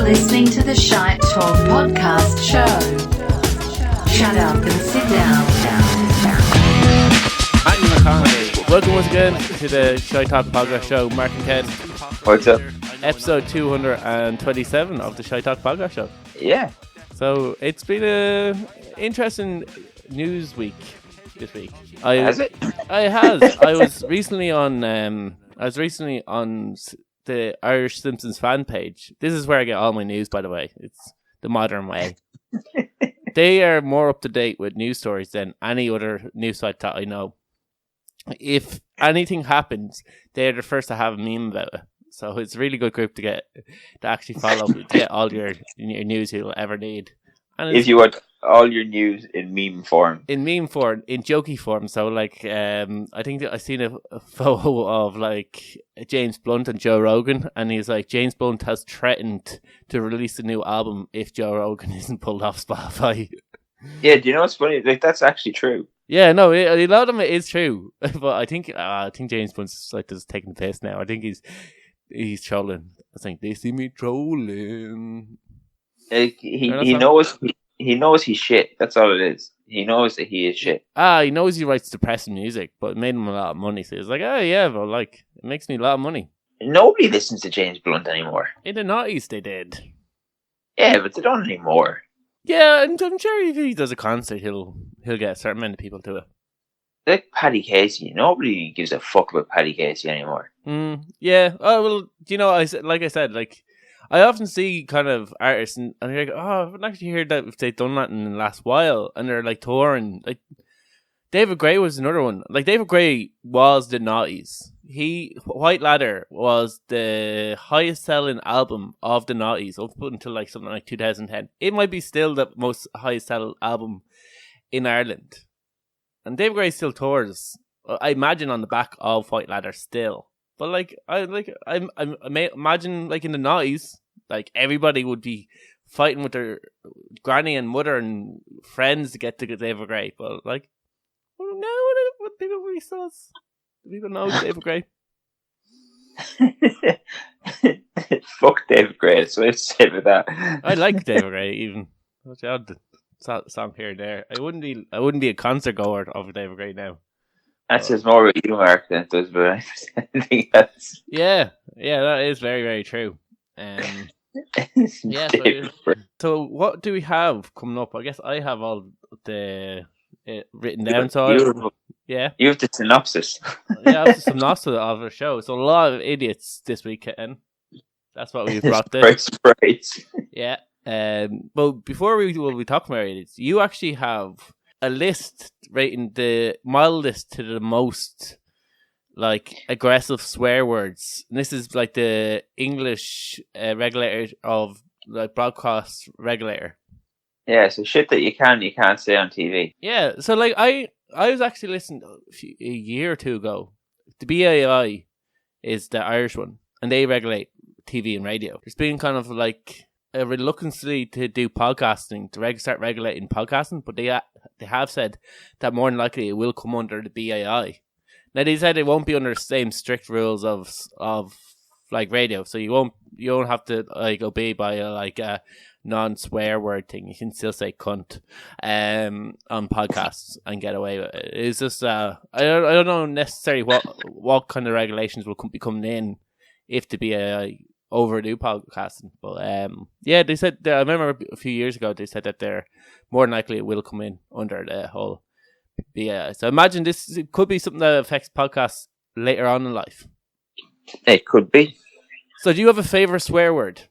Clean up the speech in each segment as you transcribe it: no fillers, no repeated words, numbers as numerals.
listening to the Shite Talk Podcast Show. Shut up and sit down. Anthony McConaughey. Welcome once again to the Shite Talk Podcast Show. Mark and Ken. What's up? Episode 227 of the Shite Talk Podcast Show. Yeah. So it's been a interesting news week this week. Has it? It has. I was recently on the Irish Simpsons fan page. This is where I get all my news, by the way. It's the modern way. They are more up to date with news stories than any other news site that I know. If anything happens, they're the first to have a meme about it. So it's a really good group to actually follow to get all your news you'll ever need. And if you want all your news in meme form. In meme form, in jokey form. So, like, I think that I seen a photo of, like, James Blunt and Joe Rogan, and he's like, James Blunt has threatened to release a new album if Joe Rogan isn't pulled off Spotify. Yeah, do you know what's funny? Like, that's actually true. Yeah, no, a lot of it is true. But I think James Blunt's, like, just taking the piss now. I think he's trolling. I think they see me trolling. He knows he's shit. That's all it is. He knows that he is shit. He knows he writes depressing music, but it made him a lot of money. So he's like, oh yeah, but like it makes me a lot of money. Nobody listens to James Blunt anymore. In the 90s they did. Yeah, but they don't anymore. Yeah, and I'm sure if he does a concert, he'll get a certain amount of people to it. Like Paddy Casey. Nobody gives a fuck about Paddy Casey anymore. Yeah. Oh well, you know, I said, I often see kind of artists and you're like, oh, I haven't actually heard that if they've done that in the last while, and they're like touring. Like David Gray was another one. Like David Gray was the noughties. White Ladder was the highest selling album of the noughties up until like something like 2010. It might be still the most highest selling album in Ireland. And David Gray still tours, I imagine, on the back of White Ladder still. But I imagine like in the 90s, like everybody would be fighting with their granny and mother and friends to get to David Gray. But like, well, now what people really says? Do people know David Gray? Fuck David Gray. That's what I say about that. I like David Gray even. What's the song here and there? I wouldn't be a concert goer of David Gray now. That says more about you, Mark, than it does about anything else. Yeah, that is very, very true. Yeah. So what do we have coming up? I guess I have all the written down. So yeah, you have the synopsis. Yeah, I have the synopsis of the show. So a lot of idiots this weekend. That's what we've brought there. Surprise. Yeah. But before we talk about idiots, you actually have a list rating the mildest to the most like aggressive swear words. And this is like the English regulator of like broadcast regulator. Yeah, so shit that you can't say on TV. Yeah, so like I was actually listening a year or two ago. The BAI is the Irish one, and they regulate TV and radio. There's been kind of like a reluctance to do podcasting, to start regulating podcasting, but they have said that more than likely it will come under the BAI. Now they said it won't be under the same strict rules of like radio, so you don't have to like obey by like a non-swear word thing. You can still say cunt on podcasts and get away with it. It's just I don't know necessarily what kind of regulations will be coming in if the BAI overdo podcasting, but yeah, they said I remember a few years ago they said that they're more than likely it will come in under the whole BAI. So imagine this could be something that affects podcasts later on in life. It could be. So do you have a favorite swear word?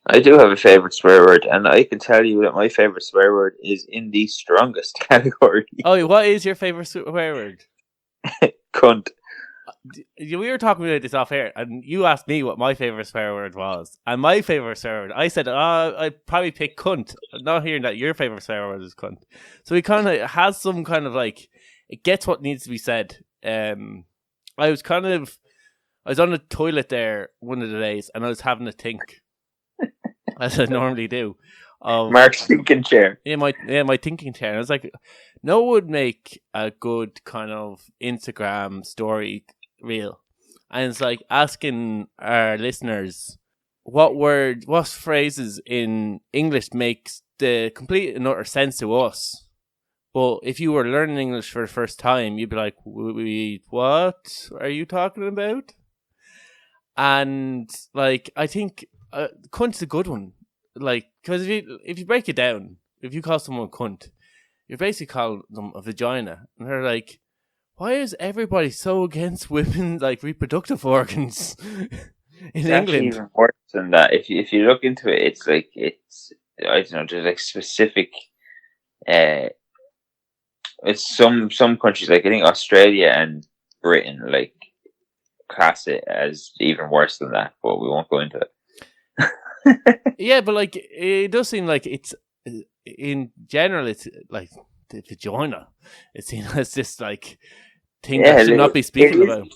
I do have a favorite swear word, and I can tell you that my favorite swear word is in the strongest category. Oh, what is your favorite swear word? Cunt. We were talking about this off air, and you asked me what my favorite swear word was. And my favorite swear word, I said, I'd probably pick cunt. I'm not hearing that your favorite swear word is cunt. So it kind of has some kind of like, it gets what needs to be said. I was on the toilet there one of the days, and I was having a think, as I normally do. Mark's thinking chair. Yeah, my thinking chair. And I was like, no one would make a good kind of Instagram story reel. And it's like asking our listeners, what phrases in English makes the complete and utter sense to us. But if you were learning English for the first time, you'd be like, what are you talking about? And, like, I think cunt's a good one. Like, because if you break it down, if you call someone cunt, you're basically calling them a vagina. And they're like, why is everybody so against women's, like, reproductive organs in England? Actually even worse than that. If you look into it, it's I don't know, there's like specific, it's some countries, like I think Australia and Britain, like, class it as even worse than that, but we won't go into it. Yeah, but like it does seem like it's in general, it's like the vagina. It's seen as this like thing that should not be speaking about.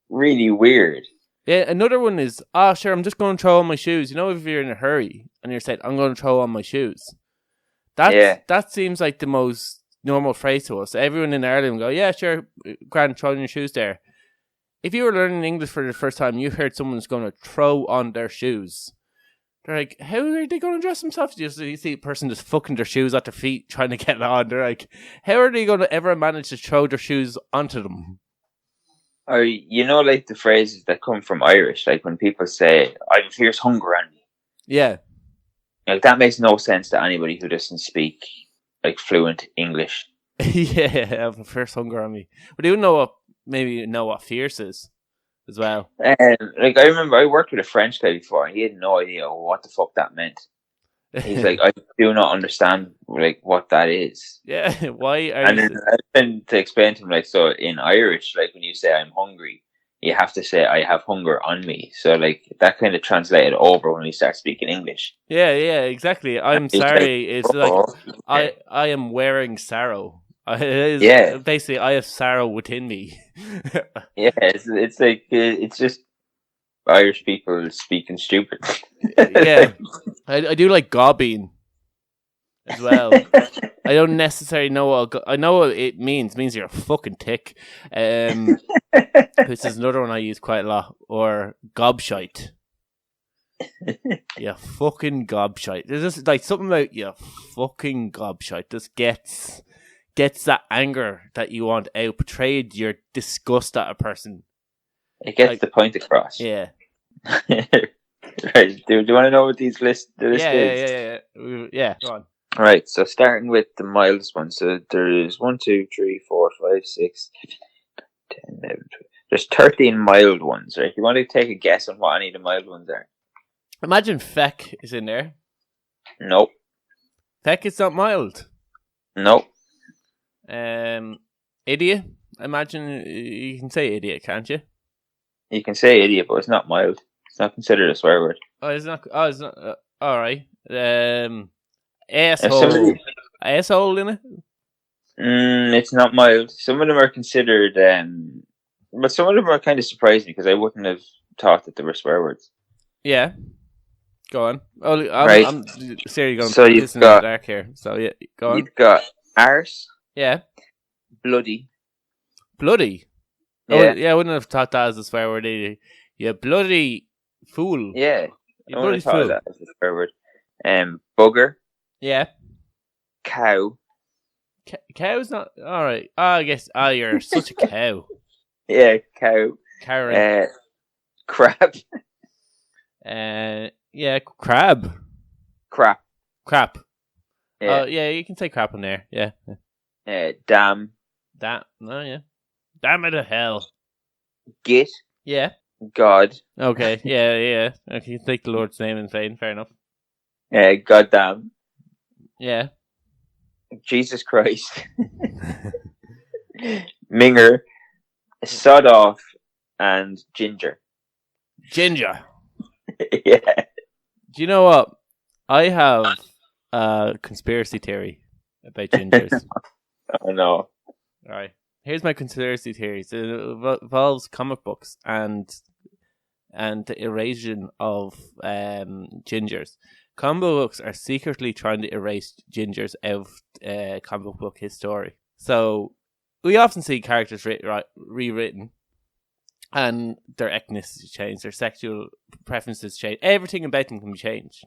Really weird. Yeah, another one is, sure, I'm just going to throw on my shoes. You know, if you're in a hurry and you're saying, I'm going to throw on my shoes. That seems like the most normal phrase to us. Everyone in Ireland will go, yeah, sure, grand, throw on your shoes there. If you were learning English for the first time, you heard someone's going to throw on their shoes. They're like, how are they going to dress themselves? You see a person just fucking their shoes at their feet, trying to get it on. They're like, how are they going to ever manage to throw their shoes onto them? Or, you know, like the phrases that come from Irish, like when people say, I have a fierce hunger on me. Yeah. Like, that makes no sense to anybody who doesn't speak, like, fluent English. Yeah, I have a fierce hunger on me. But you know what fierce is as well. Like, I remember I worked with a French guy before, and he had no idea what the fuck that meant. He's like, I do not understand, like, what that is. Yeah, why are and then I tend to explain to him, like, so in Irish, like, when you say I'm hungry, you have to say I have hunger on me. So, like, that kind of translated over when we start speaking English. Yeah, exactly. I'm sorry. It's like, I am wearing sorrow. Basically, I have sorrow within me. Yeah, it's like, it's just Irish people speaking stupid. Yeah, I do like gobbing as well. I don't necessarily know I know what it means. It means you're a fucking tick. This is another one I use quite a lot. Or gobshite. Yeah, fucking gobshite. There's just like something about fucking gobshite. Just gets that anger that you want out, portrayed your disgust at a person. It gets the point across. Yeah. Right. Do you want to know what the list is? Yeah, go on. Right, so starting with the mildest one. So there's 1, 2, 3, 4, 5, 6, 10, 11, 12. There's 13 mild ones, right? You want to take a guess on what any of the mild ones are? Imagine feck is in there. Nope. Feck is not mild. Nope. Idiot. Imagine you can say idiot, can't you? You can say idiot, but it's not mild. It's not considered a swear word. It's not. All right. Asshole. Asshole in it? It's not mild. Some of them are considered, but some of them are kind of surprising because I wouldn't have thought that they were swear words. Yeah. Go on. I'm seriously going so you've got, in the dark here. So yeah, go on. You've got arse. Yeah. Bloody. Bloody. Yeah. Oh, yeah, I wouldn't have thought that as a swear word either. You bloody fool. Yeah. You bloody fool. I would have thought that as a swear word. Bugger. Yeah. Cow. Cow's not alright. I guess you're such a cow. Yeah, cow. Cow. Crab. Yeah, crab. Crap. Yeah. Yeah, you can say crap in there. Yeah. Damn. Yeah. Damn it to hell. Git. Yeah. God. Okay. Yeah. Okay, take the Lord's name in vain. Fair enough. Goddamn. Yeah. Jesus Christ. Minger. Sod off. And ginger. Ginger. Yeah. Do you know what? I have a conspiracy theory about gingers. Oh no. Alright. Here's my conspiracy theory. It involves comic books and the erasure of gingers. Comic books are secretly trying to erase gingers out of comic book history. So we often see characters rewritten, and their ethnicity change, their sexual preferences change. Everything about them can be changed.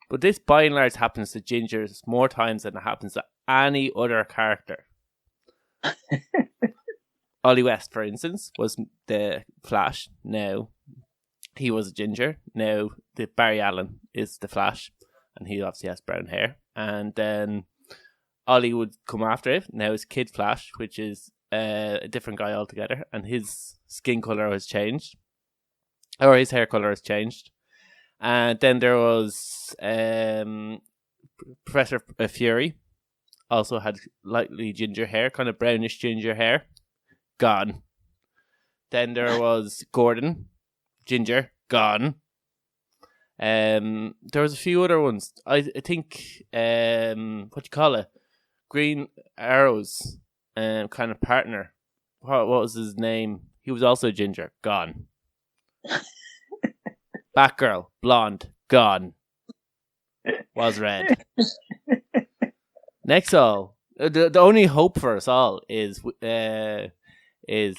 But this, by and large, happens to gingers more times than it happens to any other character. Ollie West, for instance, was the Flash. Now, he was a ginger. Now, the Barry Allen is the Flash, and he obviously has brown hair. And then Ollie would come after it. Now, it's Kid Flash, which is a different guy altogether, and his skin color has changed, or his hair color has changed. And then there was Professor Fury, also had lightly ginger hair, kind of brownish ginger hair, gone. Then there was Gordon, ginger, gone. There was a few other ones. I think what do you call it? Green Arrow's kind of partner. What was his name? He was also ginger, gone. Batgirl, blonde, gone. Was red. Next all, the only hope for us all is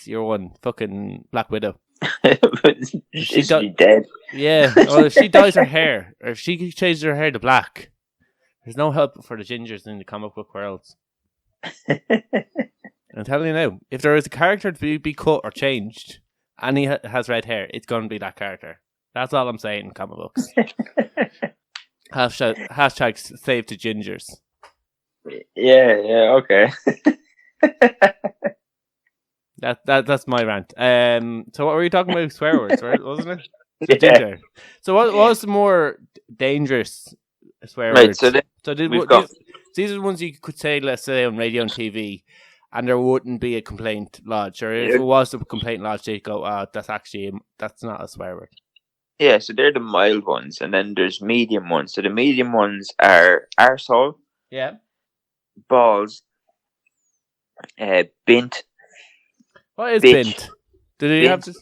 your one, fucking Black Widow. She's dead. Yeah, well, if she dyes her hair, or if she changes her hair to black, there's no help for the gingers in the comic book worlds. I'm telling you now, if there is a character to be cut or changed, and he has red hair, it's going to be that character. That's all I'm saying in comic books. Hashtag save the gingers. Yeah, okay. That's my rant. So what were you talking about? Swear words, right? Wasn't it? Yeah. Ginger. So what was the more dangerous swear Right, words? so These are the ones you could say, let's say, on radio and TV, and there wouldn't be a complaint lodged, or if it was a complaint lodged, they'd go, that's not a swear word. Yeah, so they're the mild ones, and then there's medium ones. So the medium ones are arsehole, Yeah. balls, bint. What is bitch. bint? Did you have to?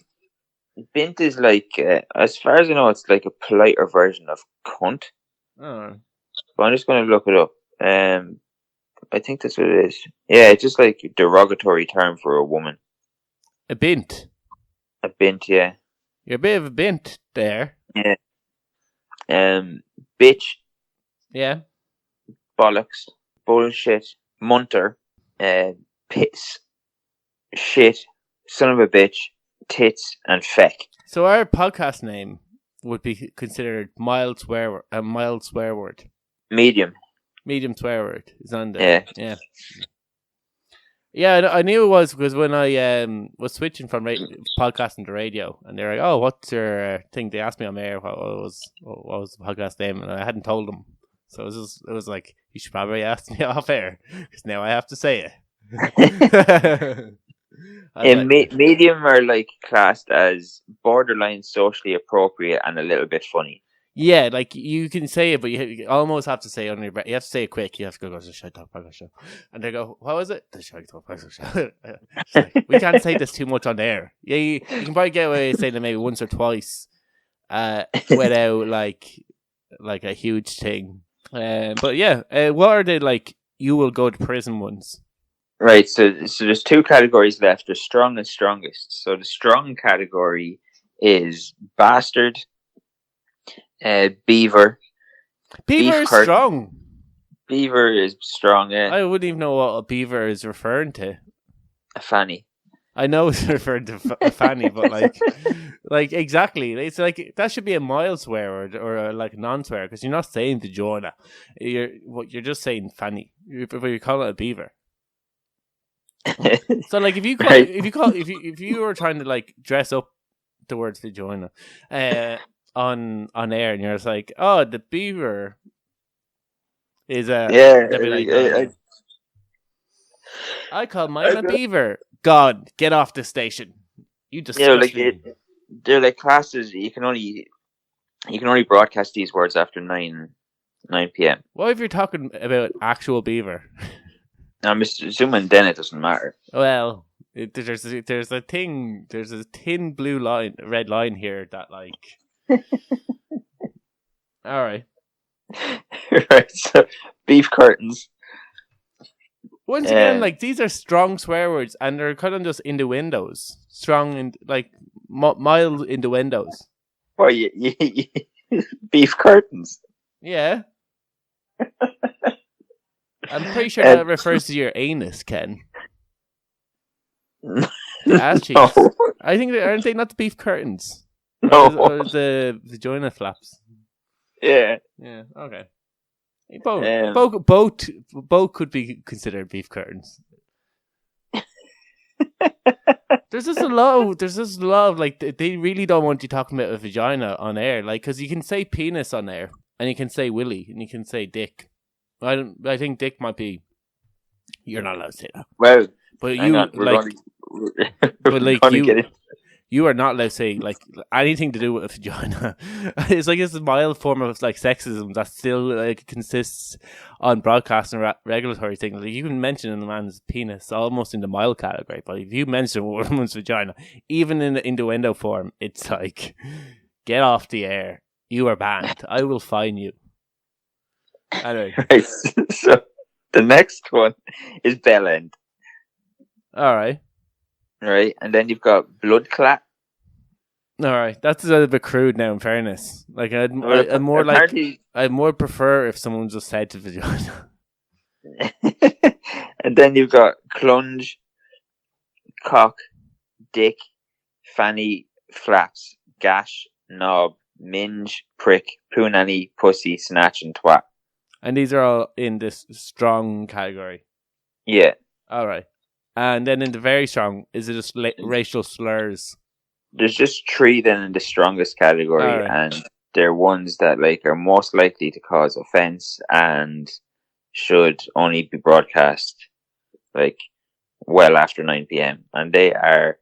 Bint is like, as far as I know, it's like a politer version of cunt. Oh. But I'm just going to look it up. I think that's what it is. Yeah, it's just like a derogatory term for a woman. A bint? A bint, yeah. You're a bit of a bint there. Yeah. Bitch. Yeah. Bollocks. Bullshit. Munter. Piss. Shit. Son of a bitch. Tits and feck. So our podcast name would be considered mild swear word. Medium swear word is on there. Yeah. Yeah, I knew it was because when I was switching from podcasting to radio, and they're like, "Oh, what's your thing?" They asked me on air what was the podcast name, and I hadn't told them. So it was like, you should probably ask me off air because now I have to say it. Medium are like classed as borderline socially appropriate and a little bit funny. Yeah, like you can say it, but you almost have to say it under your breath. You have to say it quick. You have to go to the Shite Talk Podcast Show. And they go, what was it? The Shite Talk Podcast Show. Like, we can't say this too much on air. Yeah, you can probably get away with saying it maybe once or twice without like a huge thing. But yeah, what are the like you will go to prison ones? Right, so there's two categories left. There's strong and strongest. So the strong category is bastard, beaver. Beaver is strong. Beaver is strong, yeah. I wouldn't even know what a beaver is referring to. A fanny. I know it's referring to a fanny, but like exactly. It's like that should be a mild swear word or like a non-swear because you're not saying vagina. You're just saying fanny. You call it a beaver. So like if you were trying to like dress up the words vagina on air and you're just like, oh, the beaver is a I call mine a beaver. God, get off the station. You disgusting. They're like classes. You can only broadcast these words after 9 p.m. What if you're talking about actual beaver? I'm assuming then it doesn't matter. Well, there's a thin red line here that like. All right. Right. So beef curtains. Once again, like, these are strong swear words, and they're kind of just innuendos. Strong and, like, mild innuendos. What, beef curtains? Yeah. I'm pretty sure that refers to your anus, Ken. Ass cheeks. No. I think, aren't they not the beef curtains? No. Or the vagina flaps? Yeah. Yeah, okay. Both could be considered beef curtains. There's just a lot of, like, they really don't want you talking about a vagina on air, like, because you can say penis on air, and you can say willy, and you can say dick. I think dick might be. You're not allowed to say that. Well, but you are not allowed to say, like, anything to do with a vagina. It's like it's a mild form of, like, sexism that still, like, consists on broadcast and regulatory things. Like, you can mention a man's penis almost in the mild category, but if you mention a woman's vagina, even in the innuendo form, it's like, get off the air. You are banned. I will fine you. Anyway. Right, so the next one is bell end. All right. Right, and then you've got blood clot. All right, that's a little bit crude now. In fairness, like I'd more prefer if someone just said to vagina. And then you've got clunge, cock, dick, fanny, flaps, gash, knob, minge, prick, punani, pussy, snatch, and twat. And these are all in this strong category. Yeah. All right. And then in the very strong, is it just racial slurs? There's just three then in the strongest category, right. And they're ones that, like, are most likely to cause offense and should only be broadcast, like, well after 9 p.m. And they are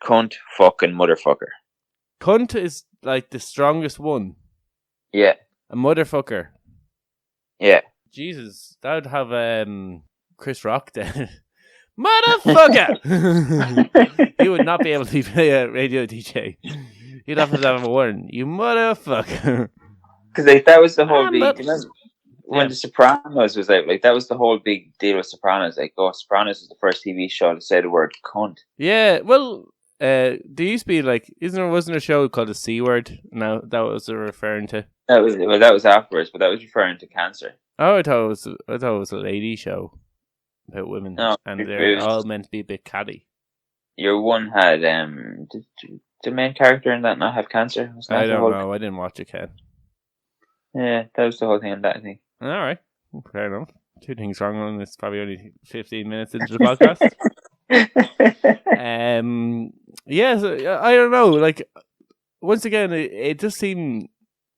cunt, fuck, and motherfucker. Cunt is, like, the strongest one. Yeah. A motherfucker. Yeah. Jesus, that would have Chris Rock then. Motherfucker! He would not be able to be a radio DJ. He'd have to have a warning. You motherfucker. Because, like, that was the whole when The Sopranos was out, like, that was the whole big deal with Sopranos. Like, Sopranos was the first TV show to say the word cunt. Yeah, well, there used to be, like, wasn't there a show called The C Word? No, that was referring to. That was afterwards, but that was referring to cancer. Oh, I thought it was a lady show about women, and they're all meant to be a bit catty. Your one had did the main character in that not have cancer? I don't know. I didn't watch it, Ken. Yeah, that was the whole thing in that, I think. All right, fair enough. Two things wrong on this. Probably only 15 minutes into the podcast. Yeah, so, I don't know. Like, once again, it just seemed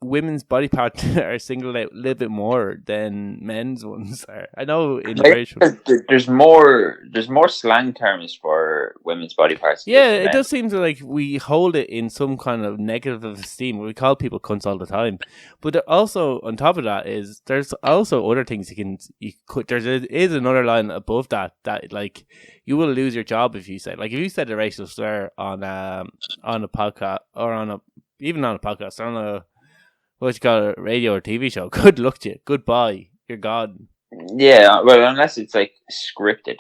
women's body parts are singled out a little bit more than men's ones are. I know in there's more slang terms for women's body parts. Yeah, it does seem to, like, we hold it in some kind of negative esteem. We call people cunts all the time, but also on top of that there's also other things there is another line above that like you will lose your job if you say, like, if you said a racial slur on a podcast or even on a podcast, on a what you call a radio or TV show. Good luck to you. Goodbye. You're gone. Yeah, well, unless it's, like, scripted.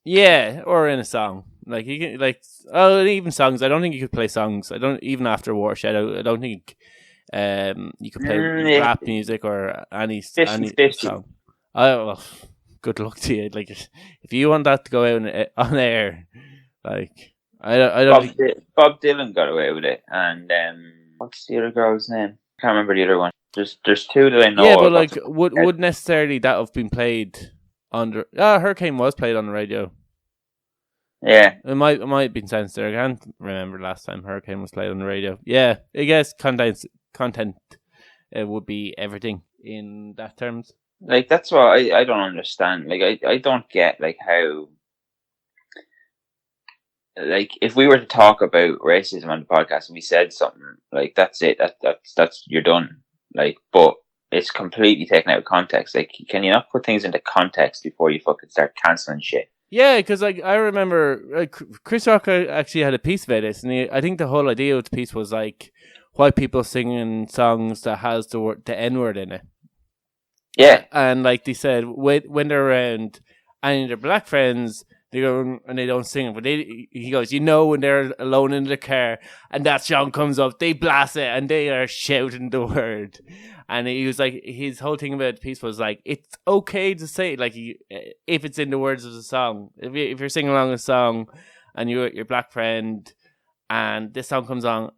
Yeah, or in a song. Like, you can, like, even songs. I don't think you could play songs. I don't, even after Watershed, I don't think you could play rap music or any 50. song. Well, good luck to you. Like, if you want that to go out on air, like, I don't think... Bob Dylan got away with it, and what's the other girl's name? Can't remember the other one. There's two that I know. Yeah, but, like, would necessarily that have been played under? Hurricane was played on the radio. Yeah, it might have been censored. I can't remember last time Hurricane was played on the radio. Yeah, I guess content would be everything in that terms. Like, that's what I don't understand. Like, I don't get, like, how. Like, if we were to talk about racism on the podcast and we said something, like, that's it. That's you're done. Like, but it's completely taken out of context. Like, can you not put things into context before you fucking start cancelling shit? Yeah, because, like, I remember Chris Rock actually had a piece about this, and I think the whole idea of the piece was, like, white people singing songs that has the N-word in it. Yeah, and, like, they said when they're around and their black friends, they go and they don't sing it, but he goes, when they're alone in the car and that song comes up, they blast it and they are shouting the word. And he was like, his whole thing about peace was like, it's okay to say it, like if it's in the words of the song. If you're singing along a song and you're your black friend and this song comes on,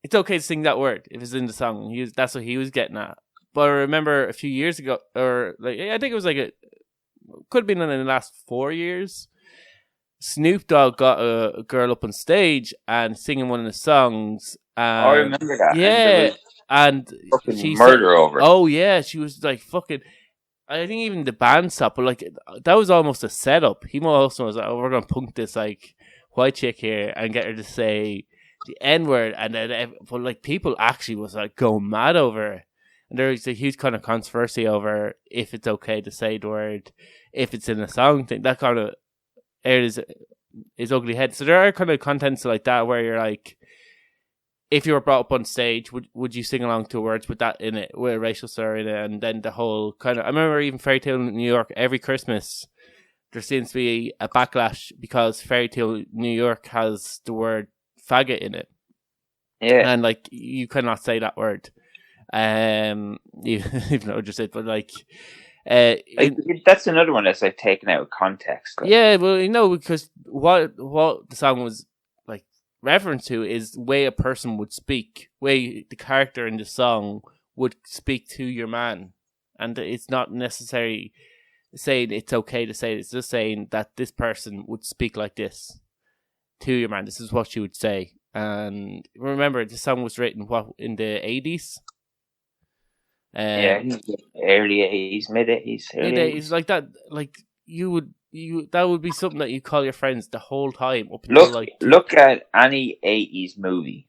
it's okay to sing that word if it's in the song. That's what he was getting at. But I remember a few years ago, or like I think it was like could have been in the last 4 years, Snoop Dogg got a girl up on stage and singing one of the songs. I remember that. Yeah, and she murder over. Oh yeah, she was like fucking. I think even the band stopped, but like that was almost a setup. He also was like, "Oh, we're gonna punk this like white chick here and get her to say the N-word," and then but like people actually was like going mad over it. And there's a huge kind of controversy over if it's okay to say the word, if it's in a song thing. That kind of airs his ugly head. So there are kind of contents like that where you're like, if you were brought up on stage, would you sing along to words with that in it, with a racial slur in it? And then the whole kind of, I remember even Fairy Tale in New York, every Christmas, there seems to be a backlash because Fairy Tale New York has the word faggot in it. Yeah. And like, you cannot say that word. Even though I just said, but like that's another one that's like taken out of context. Like. Yeah, well, because what the song was like reference to is the way a person would speak, way the character in the song would speak to your man, and it's not necessarily saying it's okay to say it. It's just saying that this person would speak like this to your man. This is what you would say. And remember, the song was written in the 80s. Yeah, early 80s, mid 80s. Mid 80s, like that, like that would be something that you call your friends the whole time. Look at any 80s movie.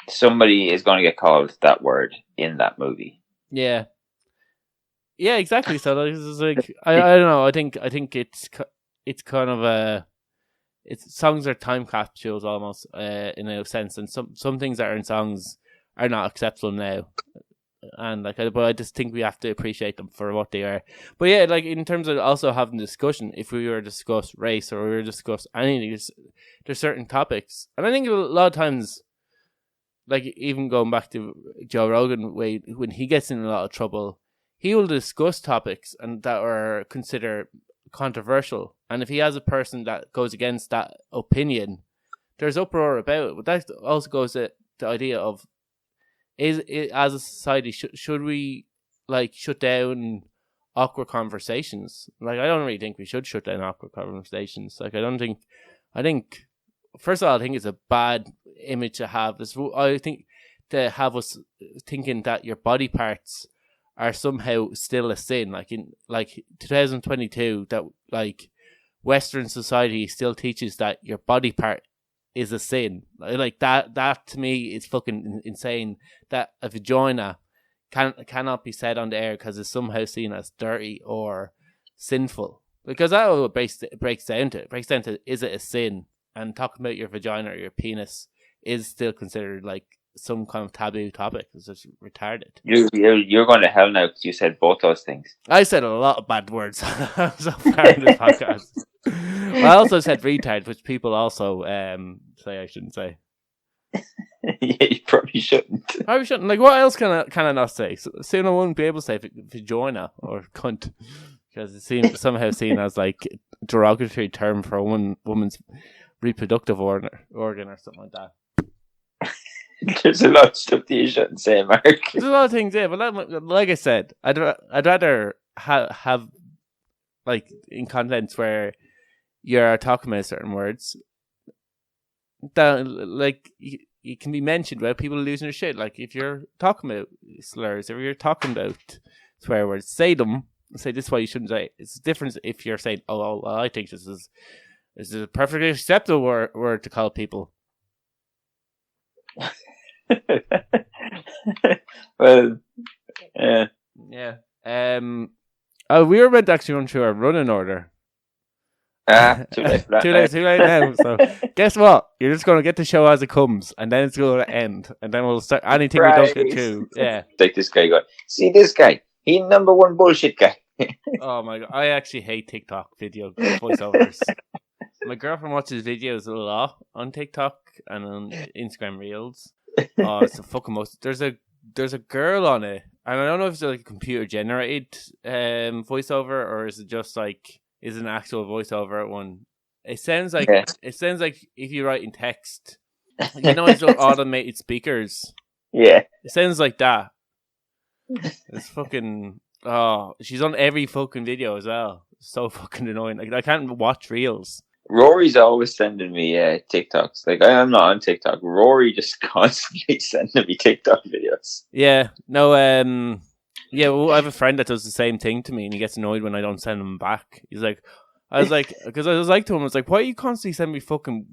Somebody is going to get called that word in that movie. Yeah, exactly. So it's like I don't know. I think it's kind of songs are time capsules almost in a sense, and some things that are in songs are not acceptable now. And but I just think we have to appreciate them for what they are. But yeah, like in terms of also having discussion, if we were to discuss race or we were to discuss anything, there's certain topics, and I think a lot of times, like even going back to Joe Rogan, when he gets in a lot of trouble, he will discuss topics and that are considered controversial, and if he has a person that goes against that opinion, there's uproar about it. But that also goes to the idea of, is it, as a society, should we like shut down awkward conversations? Like, I don't really think we should shut down awkward conversations. Like, I think first of all, I think it's a bad image to have. I think to have us thinking that your body parts are somehow still a sin. Like in 2022, that like Western society still teaches that your body part is a sin. Like that to me is fucking insane, that a vagina cannot be said on the air because it's somehow seen as dirty or sinful. Because that what breaks down to, is it a sin? And talking about your vagina or your penis is still considered like some kind of taboo topic. It's just retarded. You're going to hell now because you said both those things. I said a lot of bad words so far in this podcast. I also said retard, which people also say I shouldn't say. Yeah, you probably shouldn't. Probably shouldn't. Like, what else can I not say? Soon I won't be able to say vagina or cunt, because it seems somehow seen as like a derogatory term for a woman's reproductive organ or something like that. There's a lot of stuff that you shouldn't say, Mark. There's a lot of things, yeah, but like I said, I'd rather have like in contents where you're talking about certain words that like you can be mentioned without people losing their shit. Like if you're talking about slurs, if you're talking about swear words, say them. Say this is why you shouldn't say it. It's a difference if you're saying, oh, well, I think this is a perfectly acceptable word to call people. Well, yeah. We were meant to actually run through our running order. Too late for that. Too late now. So guess what? You're just going to get the show as it comes, and then it's going to end, and then we'll start anything we don't get to. Yeah. Like this guy going, see this guy? He number one bullshit guy. Oh my god, I actually hate TikTok video voiceovers. My girlfriend watches videos a lot on TikTok and on Instagram Reels. Oh, it's a fucking most. There's a girl on it, and I don't know if it's like a computer generated voiceover or is it just like is an actual voiceover one. It sounds like if you write in text, you know, it's automated speakers. Yeah, it sounds like that. It's fucking. Oh, she's on every fucking video as well. So fucking annoying. Like I can't watch Reels. Rory's always sending me TikToks. Like I'm not on TikTok. Rory just constantly sending me TikTok videos. Yeah, no, yeah. Well, I have a friend that does the same thing to me, and he gets annoyed when I don't send him back. He's like, because I was like to him, I was like, why are you constantly sending me fucking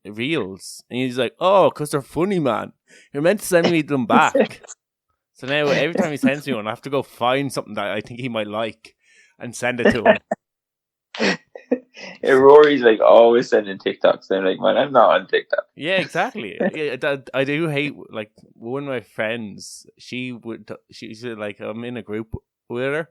reels? And he's like, oh, because they're funny, man. You're meant to send me them back. So now every time he sends me one, I have to go find something that I think he might like and send it to him. Yeah, Rory's like always sending TikToks. And I'm like, man, I'm not on TikTok. Yeah, exactly. I do hate, like, one of my friends, she's like, I'm in a group with her,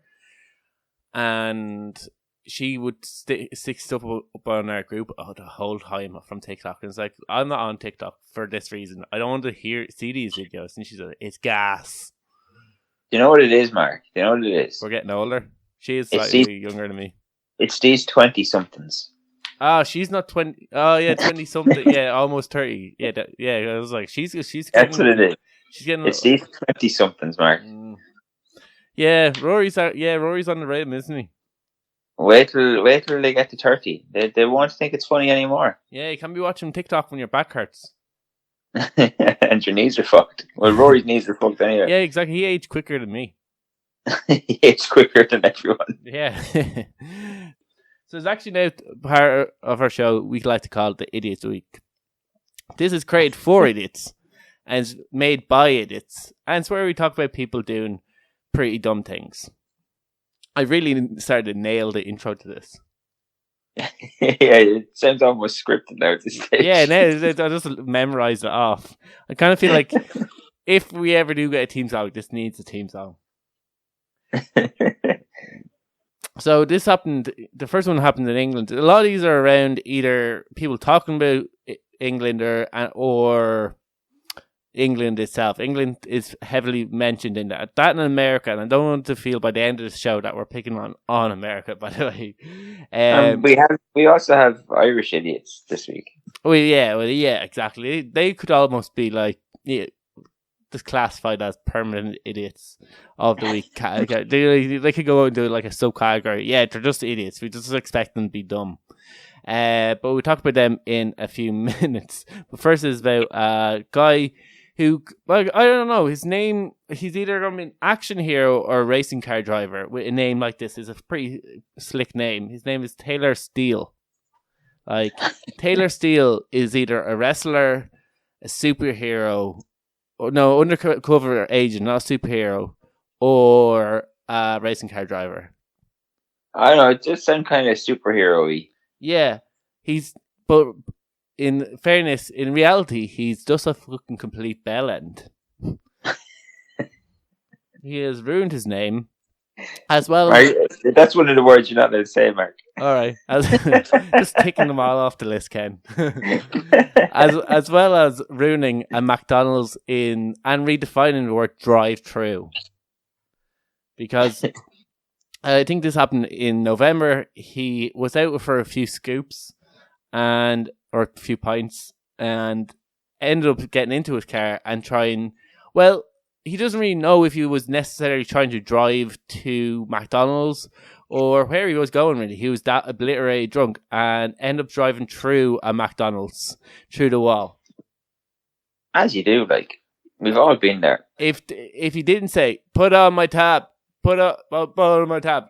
and she would stick stuff up on our group the whole time from TikTok. And it's like, I'm not on TikTok for this reason. I don't want to see these videos. And she's like, it's gas. You know what it is, Mark? You know what it is? We're getting older. She is slightly younger than me. It's these 20-somethings. Oh, she's not 20. Oh, yeah, 20-something. Yeah, almost 30. Yeah, I was like, she's getting... That's what it is. She's getting... It's these 20-somethings, Mark. Yeah, Rory's on the rim, isn't he? Wait till they get to 30. They won't think it's funny anymore. Yeah, you can't be watching TikTok when your back hurts. And your knees are fucked. Well, Rory's knees are fucked anyway. Yeah, exactly. He aged quicker than me. He aged quicker than everyone. Yeah. So it's actually now part of our show we like to call it the Idiots Week. This is created for idiots and it's made by idiots. And it's where we talk about people doing pretty dumb things. I really started to nail the intro to this. Yeah, it sounds almost scripted now at this stage. Yeah, now I just memorized it off. I kind of feel like if we ever do get a team song, this needs a team song. So this happened, the first one happened in England. A lot of these are around either people talking about England or England itself. England is heavily mentioned in that. That in America, and I don't want to feel by the end of the show that we're picking on America, by the way. We also have Irish idiots this week. Yeah, exactly. They could almost be like just classified as permanent idiots of the week. They could go and do like a subcategory. Yeah, they're just idiots. We just expect them to be dumb. But we'll talk about them in a few minutes. But first is about a guy who, like, I don't know, his name, he's either going to be an action hero or a racing car driver with a name like this. Is a pretty slick name. His name is Taylor Steele. Like, Taylor Steele is either a wrestler, a superhero, undercover agent, not a superhero, or a racing car driver. I don't know, it just sounds kind of superhero-y. Yeah, but in fairness, in reality, he's just a fucking complete bellend. He has ruined his name, as well as... That's one of the words you're not allowed to say, Mark. Alright, just ticking them all off the list, Ken. as well as ruining a McDonald's and redefining the word drive-through. Because I think this happened in November. He was out for a few scoops or a few pints and ended up getting into his car and he doesn't really know if he was necessarily trying to drive to McDonald's or where he was going, really. He was that obliterated drunk and ended up driving through a McDonald's, through the wall. As you do, like, we've all been there. If he didn't say, put on my tab, put on my tab.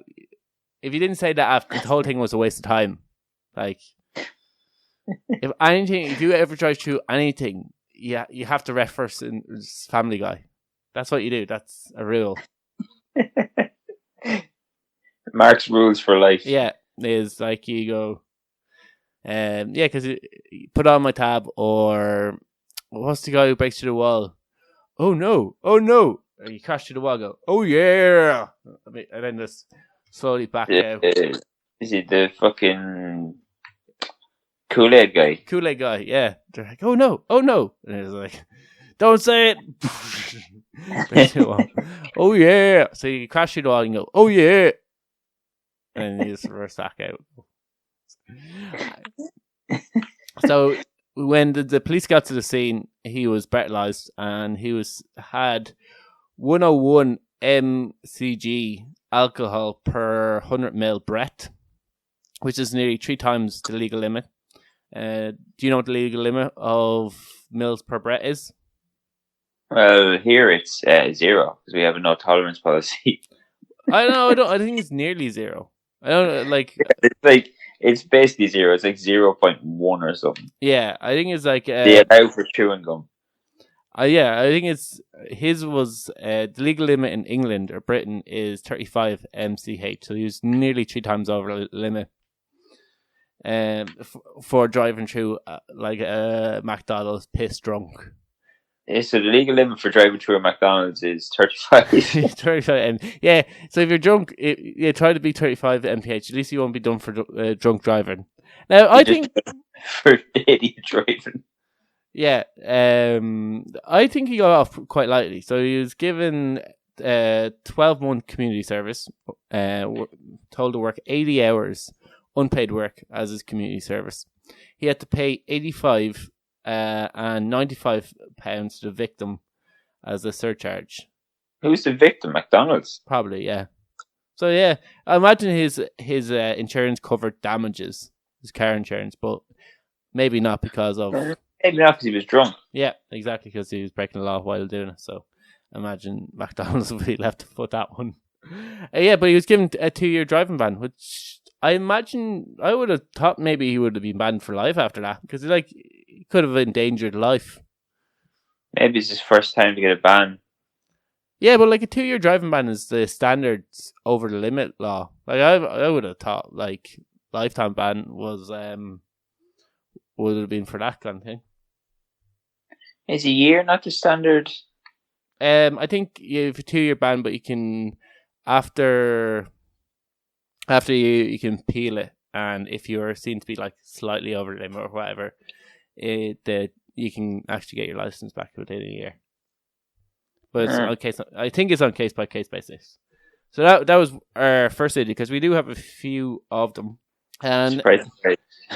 If you didn't say that, the whole thing was a waste of time. Like, if you ever drive through anything, you have to reference in Family Guy. That's what you do. That's a rule. Mark's rules for life. Yeah, is like you go, because you put on my tab, or what's the guy who breaks through the wall? Oh no! Or you crash through the wall. Go, oh yeah! And then just slowly back out. Is he the fucking Kool-Aid guy? Kool-Aid guy, yeah. They're like, oh no. And he's like, don't say it. Oh yeah. So you crash through the wall and go, oh yeah. And you just reverse back out. So when the police got to the scene, he was breathalyzed and he had 101 mcg alcohol per 100 ml breath, which is nearly 3 times the legal limit. Do you know what the legal limit of mils per breath is? Well, here it's 0 because we have a no tolerance policy. I don't know. I think it's nearly 0. I don't like. It's basically 0. It's like 0.1 or something. Yeah, I think it's like they allow for chewing gum. Yeah, I think his was the legal limit in England or Britain is 35 mch, so he was nearly 3 times over the limit. For driving through like a McDonald's piss drunk. Yeah, so the legal limit for driving through a McDonald's is 35. 35 yeah, so if you're drunk, try to be 35 mph. At least you won't be done for drunk driving. Now, I think for idiot driving. Yeah, I think he got off quite lightly. So he was given 12-month community service, told to work 80 hours unpaid work as his community service. He had to pay 85 and £95 to the victim as a surcharge. Who's the victim? McDonald's? Probably, yeah. So yeah, I imagine his insurance covered damages, his car insurance, but maybe not because of... Maybe not because he was drunk. Yeah, exactly, because he was breaking the law while doing it. So imagine McDonald's would be left to foot that one. Yeah, but he was given a 2-year driving ban, which I imagine I would have thought maybe he would have been banned for life after that, because he could have endangered life. Maybe it's his first time to get a ban. Yeah, but like a 2-year driving ban is the standards over the limit law. Like I would have thought like lifetime ban was would have been for that kind of thing. Is a year not the standard? I think you have a 2-year ban, but you can after you can appeal it, and if you're seen to be like slightly over the limit or whatever, you can actually get your license back within a year. But it's on case. I think it's on case by case basis. So that was our first idea, because we do have a few of them, and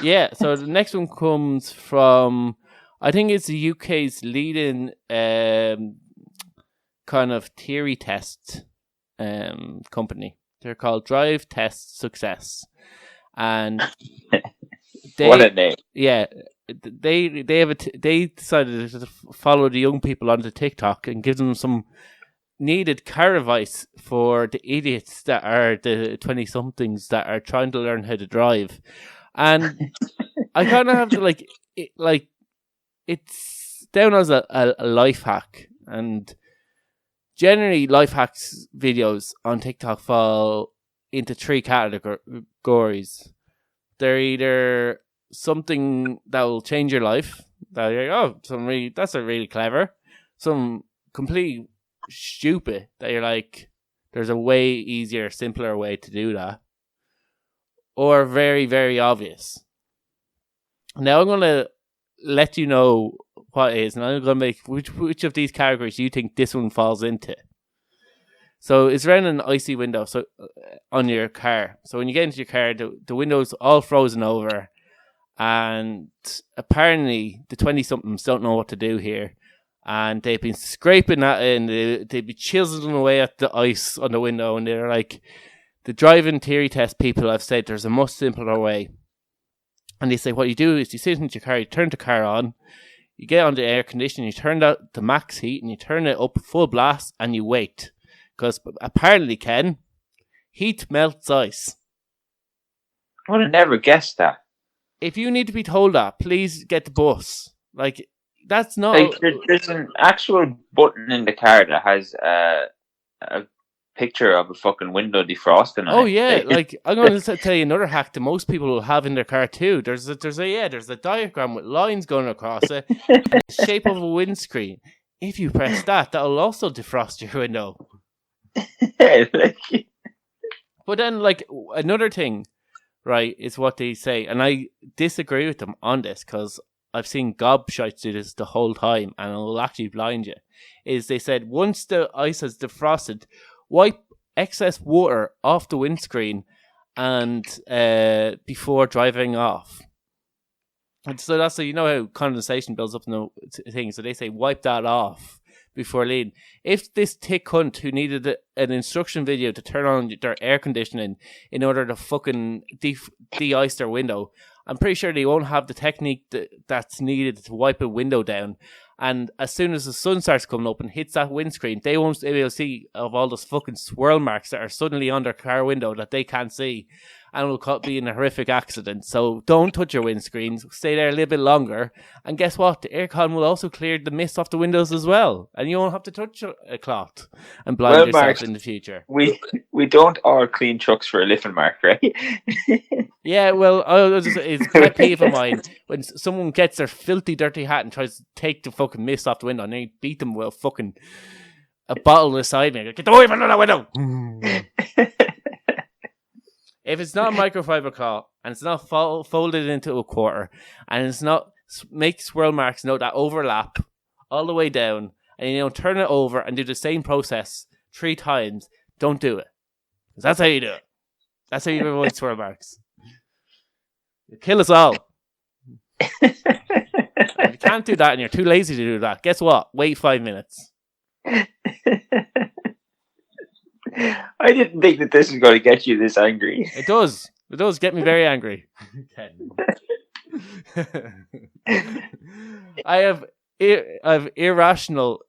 yeah. So the next one comes from, I think it's the UK's leading kind of theory test company. They're called Drive Test Success, and what a name! Yeah, they decided to follow the young people onto TikTok and give them some needed car advice for the idiots that are the 20-somethings that are trying to learn how to drive. And I kind of have to it's down as a life hack, and generally life hacks videos on TikTok fall into 3 categories. They're either something that will change your life, that you're like, that's really clever. Some completely stupid that you're like, there's a way easier, simpler way to do that. Or very, very obvious. Now I'm going to let you know what it is, and I'm going to make which of these categories you think this one falls into. So it's around an icy window, so on your car. So when you get into your car, the window's all frozen over, and apparently the 20-somethings don't know what to do here, and they've been scraping at it, and they've been chiseling away at the ice on the window, and they're like, the driving theory test people have said there's a much simpler way. And they say what you do is you sit into your car, you turn the car on, you get on the air conditioning, you turn out the max heat, and you turn it up full blast, and you wait. Because apparently, Ken, heat melts ice. I would have never guessed that. If you need to be told that, please get the bus. Like, that's not... Like, there's an actual button in the car that has a picture of a fucking window defrosting on it. Oh, yeah. Like, I'm going to tell you another hack that most people will have in their car, too. There's a diagram with lines going across it, the shape of a windscreen. If you press that, that'll also defrost your window. But then, like, another thing, right, is what they say, and I disagree with them on this because I've seen gobshites do this the whole time, and it will actually blind you. Is they said once the ice has defrosted, wipe excess water off the windscreen and before driving off. And so that's how condensation builds up in the thing. So they say wipe that off before leaving. If this thick cunt who needed an instruction video to turn on their air conditioning in order to fucking de-ice their window, I'm pretty sure they won't have the technique that's needed to wipe a window down. And as soon as the sun starts coming up and hits that windscreen, they won't be able to see of all those fucking swirl marks that are suddenly on their car window that they can't see. And will be in a horrific accident. So don't touch your windscreens. Stay there a little bit longer. And guess what? The aircon will also clear the mist off the windows as well. And you won't have to touch a cloth and blind yourself Mark, in the future. We don't all clean trucks for a lift mark, right? Yeah, well, it's a pet peeve of mine when someone gets their filthy, dirty hat and tries to take the fucking mist off the window and they beat them with a bottle beside me. Get away from that window! If it's not a microfiber cloth and it's not folded into a quarter and it's not make swirl marks, that overlap all the way down and turn it over and do the same process 3 times, don't do it. Because that's how you do it. That's how you avoid swirl marks. You kill us all. If you can't do that and you're too lazy to do that, guess what? Wait 5 minutes. I didn't think that this was going to get you this angry. It does. It does get me very angry. I have irrational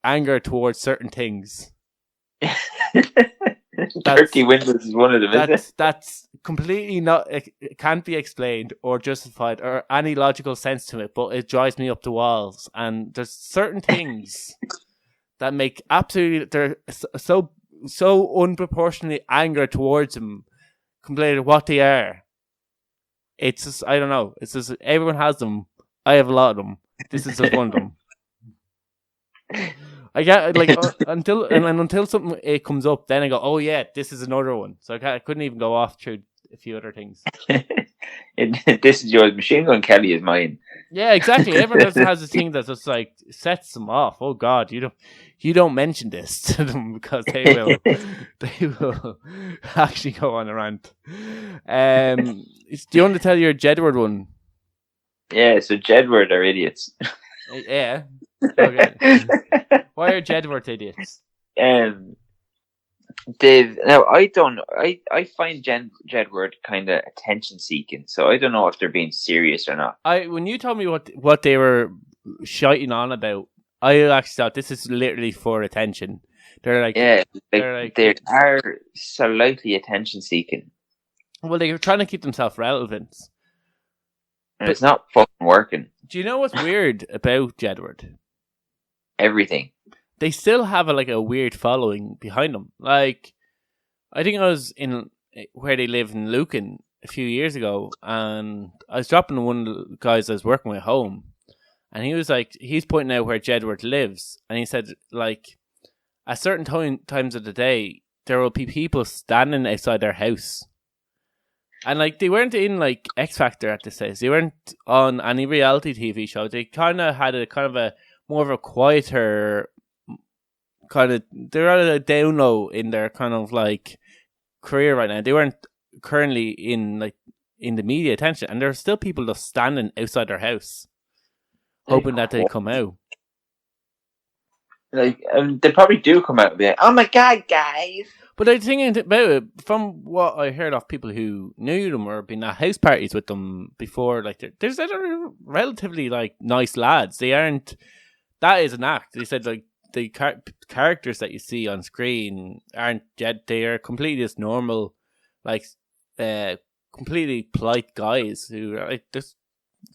anger towards certain things. Turkey windows is one of them. That's completely not. It can't be explained or justified or any logical sense to it. But it drives me up the walls. And there's certain things that make absolutely they're so unproportionately anger towards them compared to what they are. It's just, I don't know. It's just everyone has them. I have a lot of them. This is just one of them. I get until something comes up, then I go, oh yeah, this is another one. So I couldn't even go off through a few other things. This is yours. Machine Gun Kelly is mine. Yeah, exactly. Everyone has a thing that just like sets them off. Oh God, you don't mention this to them because they will actually go on a rant. Do you want to tell your Jedward one? Yeah, so Jedward are idiots. Yeah. Okay. Why are Jedward idiots? I find Jedward kind of attention seeking, so I don't know if they're being serious or not. When you told me what they were shouting on about, I actually thought this is literally for attention. They are slightly attention seeking. Well, they're trying to keep themselves relevant. And it's not fucking working. Do you know what's weird about Jedward? Everything. They still have a weird following behind them. Like, I think I was in where they live in Lucan a few years ago, and I was dropping one of the guys I was working with home, and he was like, he's pointing out where Jedward lives, and he said, like, at certain times of the day, there will be people standing outside their house. And, like, they weren't in, like, X Factor at this stage. They weren't on any reality TV show. They kind of had a more of a quieter they're at a down low in their kind of like career right now. They weren't currently in the media attention, and there's still people just standing outside their house hoping that they come out. Like, they probably do come out and be like, oh my God, guys. But I think about it, from what I heard of people who knew them or been at house parties with them before, like they're relatively like nice lads. They aren't. That is an act. They said like the characters that you see on screen aren't. They are completely just normal, like completely polite guys who are like, just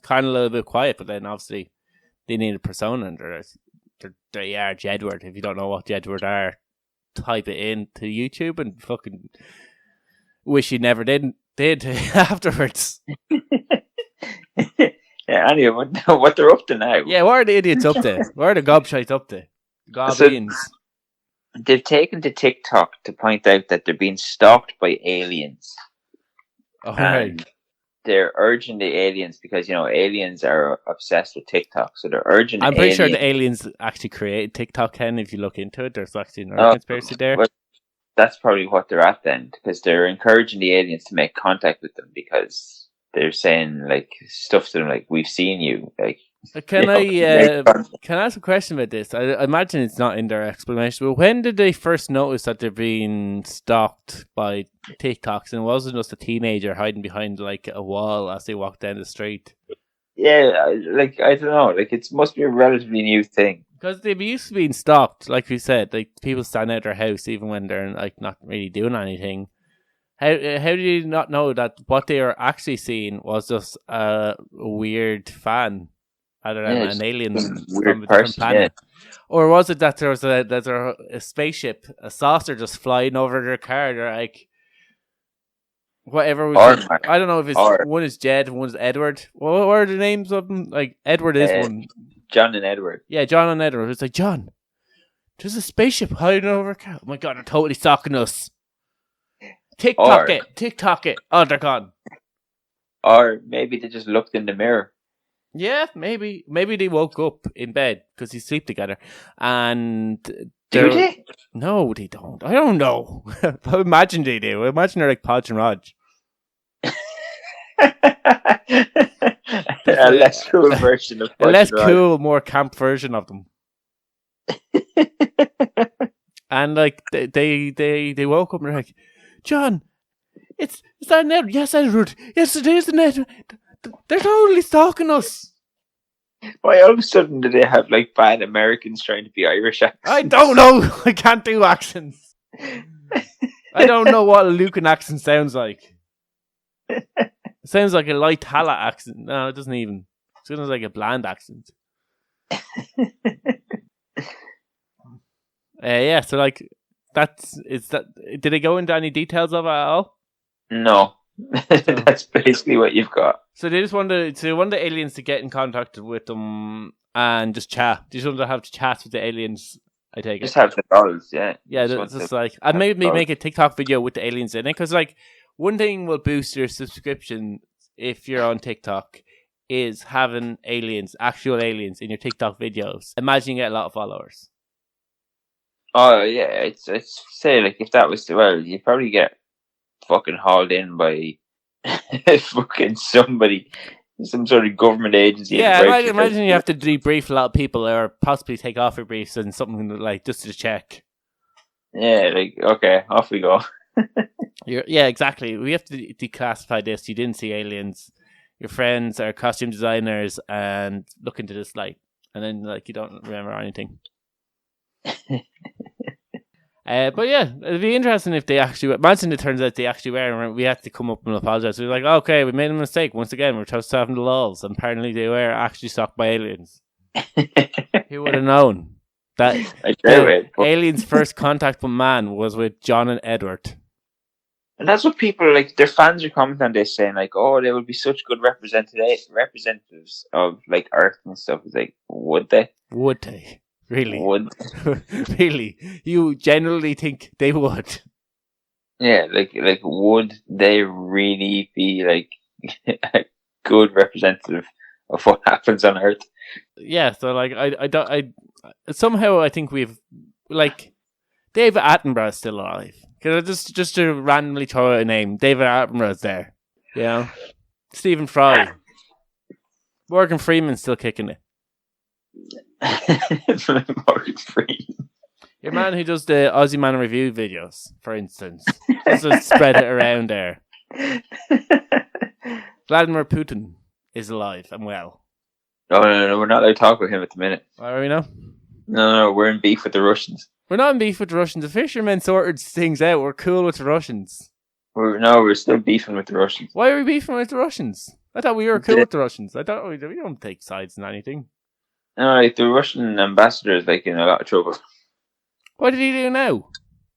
kind of a little bit quiet. But then obviously they need a persona, and they are Jedward. If you don't know what Jedward are, type it into YouTube and fucking wish you never did afterwards. Yeah, anyway, what they're up to now? Yeah, what are the idiots up to? What are the gobshites up to? Goblins. they've taken to TikTok to point out that they're being stalked by aliens. All right. And they're urging the aliens, because, aliens are obsessed with TikTok. So they're urging I'm pretty sure the aliens actually created TikTok, Ken. If you look into it, there's actually another conspiracy there. Well, that's probably what they're at then, because they're encouraging the aliens to make contact with them, because they're saying stuff to them like, "We've seen you." Can I ask a question about this? I imagine it's not in their explanation, but when did they first notice that they're being stalked by TikToks, and it wasn't just a teenager hiding behind a wall as they walk down the street? Yeah, I don't know. It must be a relatively new thing. Because they've used to being stalked, like we said, people stand out their house even when they're not really doing anything. How do you not know that what they were actually seeing was just a weird fan rather than an alien from a different planet? Yeah. Or was it that there was a spaceship, a saucer just flying over their car? They're like, whatever. I don't know if one is Jed, one is Edward. What are the names of them? Edward is one. John and Edward. Yeah, John and Edward. It's like, John, there's a spaceship hiding over a car. Oh my God, they're totally stalking us. TikTok it. Oh, they're gone. Or maybe they just looked in the mirror. Yeah, maybe they woke up in bed because they sleep together. And do they? No, they don't. I don't know. I imagine they do. I imagine they're like Podge and Raj. A less cool version of Podge. A less cool, more camp version of them. And they woke up and they're like, John, is that an Edward? Yes, Edward. Yes, it is an Edward. They're totally stalking us. Why all of a sudden do they have bad Americans trying to be Irish accents? I don't know. I can't do accents. I don't know what a Lucan accent sounds like. It sounds like a light Tala accent. No, it doesn't even. It sounds like a bland accent. Yeah, so did they go into any details of it at all? No. That's basically what you've got. So they just want the aliens to get in contact with them and just chat. They just want to have chats with the aliens, I take it. Just have the calls, yeah. Yeah, just and maybe make a TikTok video with the aliens in it, because one thing will boost your subscription if you're on TikTok is having actual aliens in your TikTok videos. Imagine you get a lot of followers. Oh yeah, it's say if that was you'd probably get fucking hauled in by fucking somebody, some sort of government agency. Yeah, I imagine you have to debrief a lot of people, or possibly take off your briefs and something just to check. Yeah, okay, off we go. Yeah, exactly. We have to declassify this. You didn't see aliens. Your friends are costume designers and look into this light, and then you don't remember anything. But yeah, it'd be interesting if they actually. Imagine it turns out they actually were, and we had to come up and apologize. We were like, okay, we made a mistake once again. We're just having the lulls, and apparently they were actually stalked by aliens. Who would have known that aliens' first contact with man was with John and Edward? And that's what people their fans are commenting on this, saying oh, they would be such good representatives of Earth and stuff. It's would they? Would they? Really? Would really? You generally think they would? Yeah, would they really be a good representative of what happens on Earth? Yeah, so I somehow I think we've David Attenborough is still alive. Just to randomly throw out a name, David Attenborough's there. Yeah, Stephen Fry, Morgan Freeman's still kicking it. Morgan Freeman. Your man who does the Aussie Man Review videos, for instance, just to spread it around there. Vladimir Putin is alive and well. No, we're not allowed to talk about him at the minute. Why are we now? No, we're in beef with the Russians. We're not in beef with the Russians. The fishermen sorted things out. We're cool with the Russians. We're still beefing with the Russians. Why are we beefing with the Russians? I thought we were cool with the Russians. I thought we don't take sides in anything. No, the Russian ambassador is in a lot of trouble. What did he do now?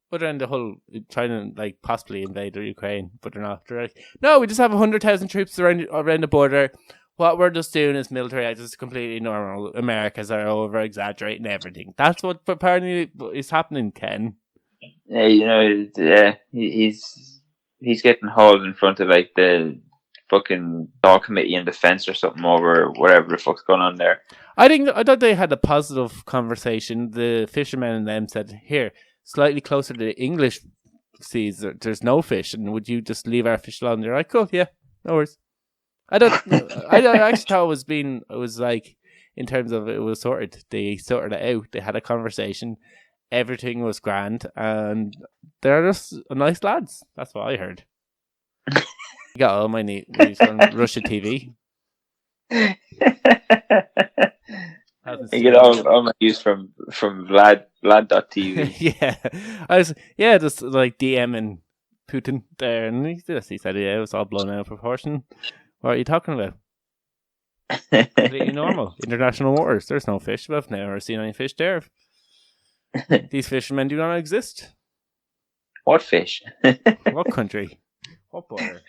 Other than the whole trying to possibly invade Ukraine, but they're not. They're no, we just have 100,000 troops around the border. what we're just doing is military acts is completely normal. Americans are over exaggerating everything. That's what apparently is happening, Ken. Yeah, he's getting hauled in front of like the fucking law committee and defense or something over whatever the fuck's going on there. I thought they had a positive conversation. The fishermen and them said, "Here, slightly closer to the English seas, there's no fish, and would you just leave our fish alone?" They're like, "Cool, yeah, no worries." I actually thought it was like, in terms of it was sorted. They sorted it out. They had a conversation. Everything was grand, and they're just nice lads. That's what I heard. You got all my news on Russia TV. You get all my news from Vlad.tv. Yeah, just like DMing Putin there, and he said, yeah, it was all blown out of proportion. What are you talking about? Completely normal. International waters. There's no fish. I've never seen any fish there. These fishermen do not exist. What fish? What country? What border?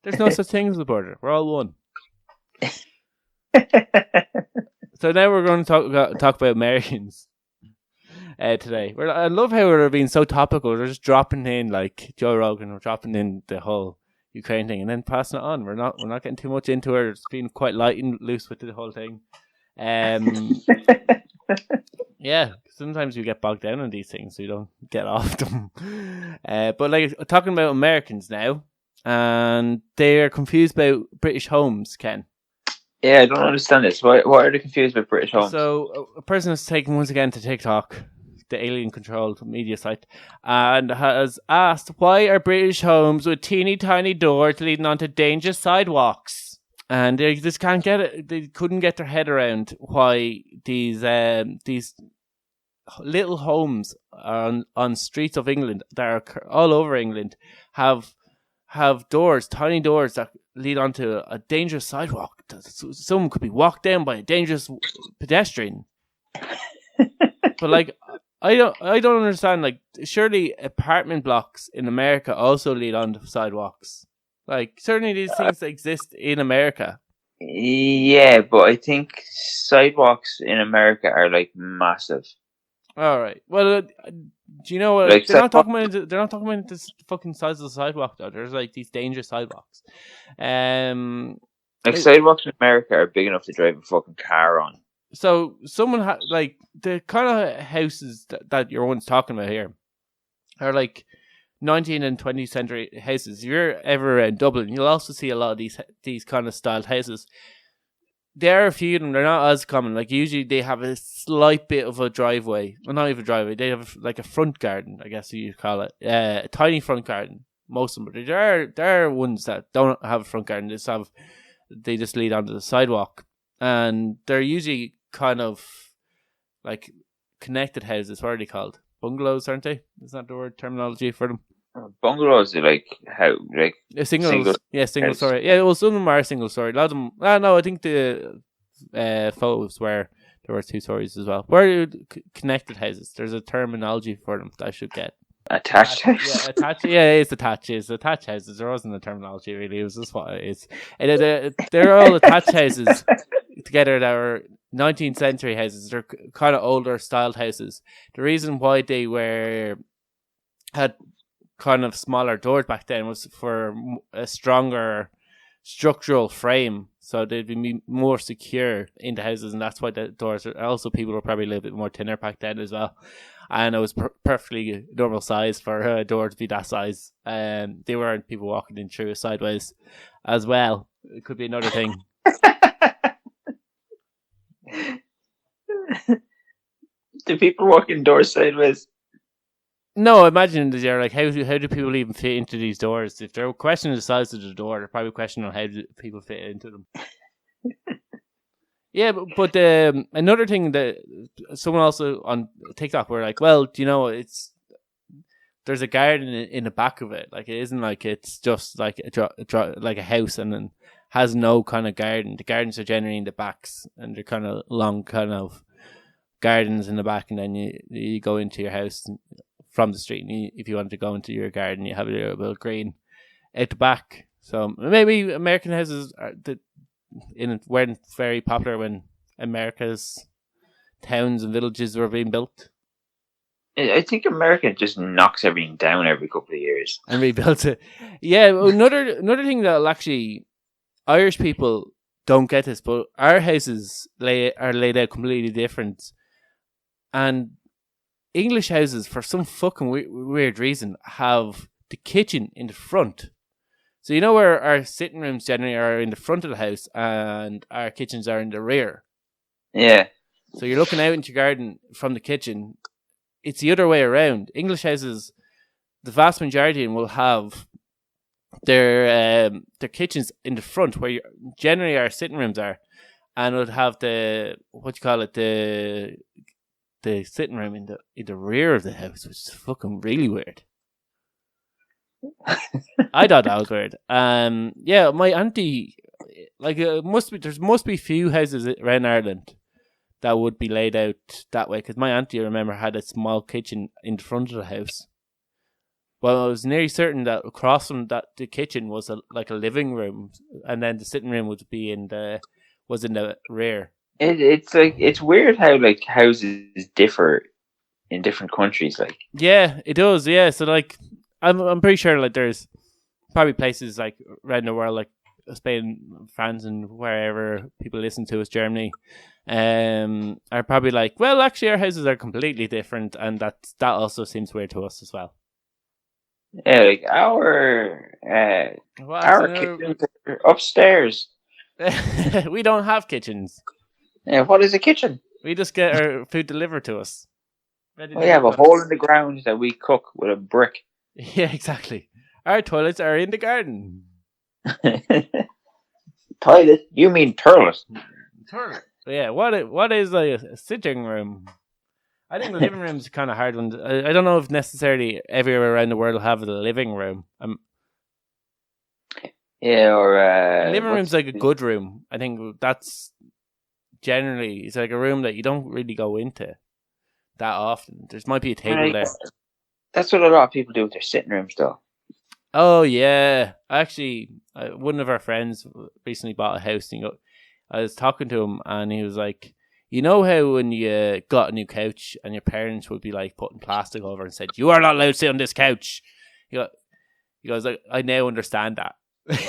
There's no such thing as a border. We're all one. So now we're going to talk about Americans today. I love how we're being so topical. We're just dropping in like Joe Rogan. We're dropping in the whole Ukraine thing and then passing it on. We're not getting too much into it. It's been quite light and loose with the whole thing. Yeah, sometimes we get bogged down on these things, so you don't get off them. But like talking about Americans now, and they're confused about British homes, Ken. Yeah, I don't understand this. Why are they confused about British homes? So a person has taken once again to TikTok, the alien-controlled media site, and has asked, why are British homes with teeny tiny doors leading onto dangerous sidewalks? And they just can't get it. They couldn't get their head around why these little homes on streets of England that are all over England have doors, tiny doors that lead onto a dangerous sidewalk. Someone could be walked down by a dangerous pedestrian. But like, I don't understand. Like, surely apartment blocks in America also lead onto sidewalks. Like, certainly these things exist in America. Yeah, but I think sidewalks in America are like massive. All right. Well, do you know what? Like, they're not talking about this fucking size of the sidewalk though. There's like these dangerous sidewalks. Sidewalks in America are big enough to drive a fucking car on. So someone like the kind of houses that you're once talking about here are like 19th and 20th century houses. If you're ever in Dublin, you'll also see a lot of these kind of styled houses. There are a few of them. They're not as common. Like usually they have a slight bit of a driveway. Well, not even a driveway. They have like a front garden, I guess you call it. A tiny front garden. Most of them. But there are ones that don't have a front garden. They just lead onto the sidewalk. And they're usually kind of like connected houses. What are they called? Bungalows, aren't they? Is that the word terminology for them? Bungalows are like how like a single story. Yeah, well, some of them are single story. A lot of them. No, I think the photos where there were two stories as well. Where are connected houses? There's a terminology for them that I should get. Attached houses. Yeah, attached. Yeah, it's attached. It's attached houses. There wasn't a terminology really. It was just what it is. And they're all attached houses together that were 19th century houses. They're kind of older styled houses. The reason why they had kind of smaller doors back then was for a stronger structural frame, so they'd be more secure in the houses, and that's why the doors are also, people were probably a little bit more thinner back then as well, and it was perfectly normal size for a door to be that size. They weren't people walking in through sideways as well. It could be another thing. Do people walk indoors sideways? No, imagine that you're like, how do people even fit into these doors? If they're questioning the size of the door, they're probably questioning how do people fit into them. Yeah, but another thing that someone also on TikTok were like, well, do you know, there's a garden in the back of it. Like, it isn't like it's just like like a house and then has no kind of garden. The gardens are generally in the backs, and they're kind of long kind of gardens in the back, and then you go into your house from the street, and if you want to go into your garden, you have a little green at the back. So maybe American houses weren't very popular when America's towns and villages were being built. I think America just knocks everything down every couple of years and rebuilt it. Yeah, another thing that actually Irish people don't get this, but our houses are laid out completely different, and English houses, for some fucking weird reason, have the kitchen in the front. So you know where our sitting rooms generally are in the front of the house, and our kitchens are in the rear. Yeah. So you're looking out into your garden from the kitchen. It's the other way around. English houses, the vast majority of them will have their kitchens in the front, where generally our sitting rooms are, and would have the sitting room in the rear of the house, which is fucking really weird. I thought that was weird. Yeah, my auntie, like, there must be few houses around Ireland that would be laid out that way, because my auntie, I remember, had a small kitchen in the front of the house. Well, I was nearly certain that across from that, the kitchen was like a living room, and then the sitting room would be in the rear. It's weird how like houses differ in different countries. Like, yeah, it does. Yeah, so like I'm pretty sure like there's probably places like around the world, like Spain, France, and wherever people listen to us, Germany, are probably like, well, actually our houses are completely different, and that also seems weird to us as well. Yeah, like our kitchens are upstairs. We don't have kitchens. Yeah, what is a kitchen? We just get our food delivered to us. We have a hole in the ground that we cook with a brick. Yeah, exactly. Our toilets are in the garden. Toilet? You mean toilet? Toilet. Yeah, what is a sitting room? I think the living room is kind of hard one. I don't know if necessarily everywhere around the world will have a living room. Yeah, or living room's like a good room. I think that's generally, it's like a room that you don't really go into that often. There might be a table there. That's what a lot of people do with their sitting rooms, though. Oh yeah, actually, one of our friends recently bought a house. And I was talking to him, and he was like, "You know how when you got a new couch, and your parents would be like putting plastic over and said, 'You are not allowed to sit on this couch.'" He goes, like, "I now understand that."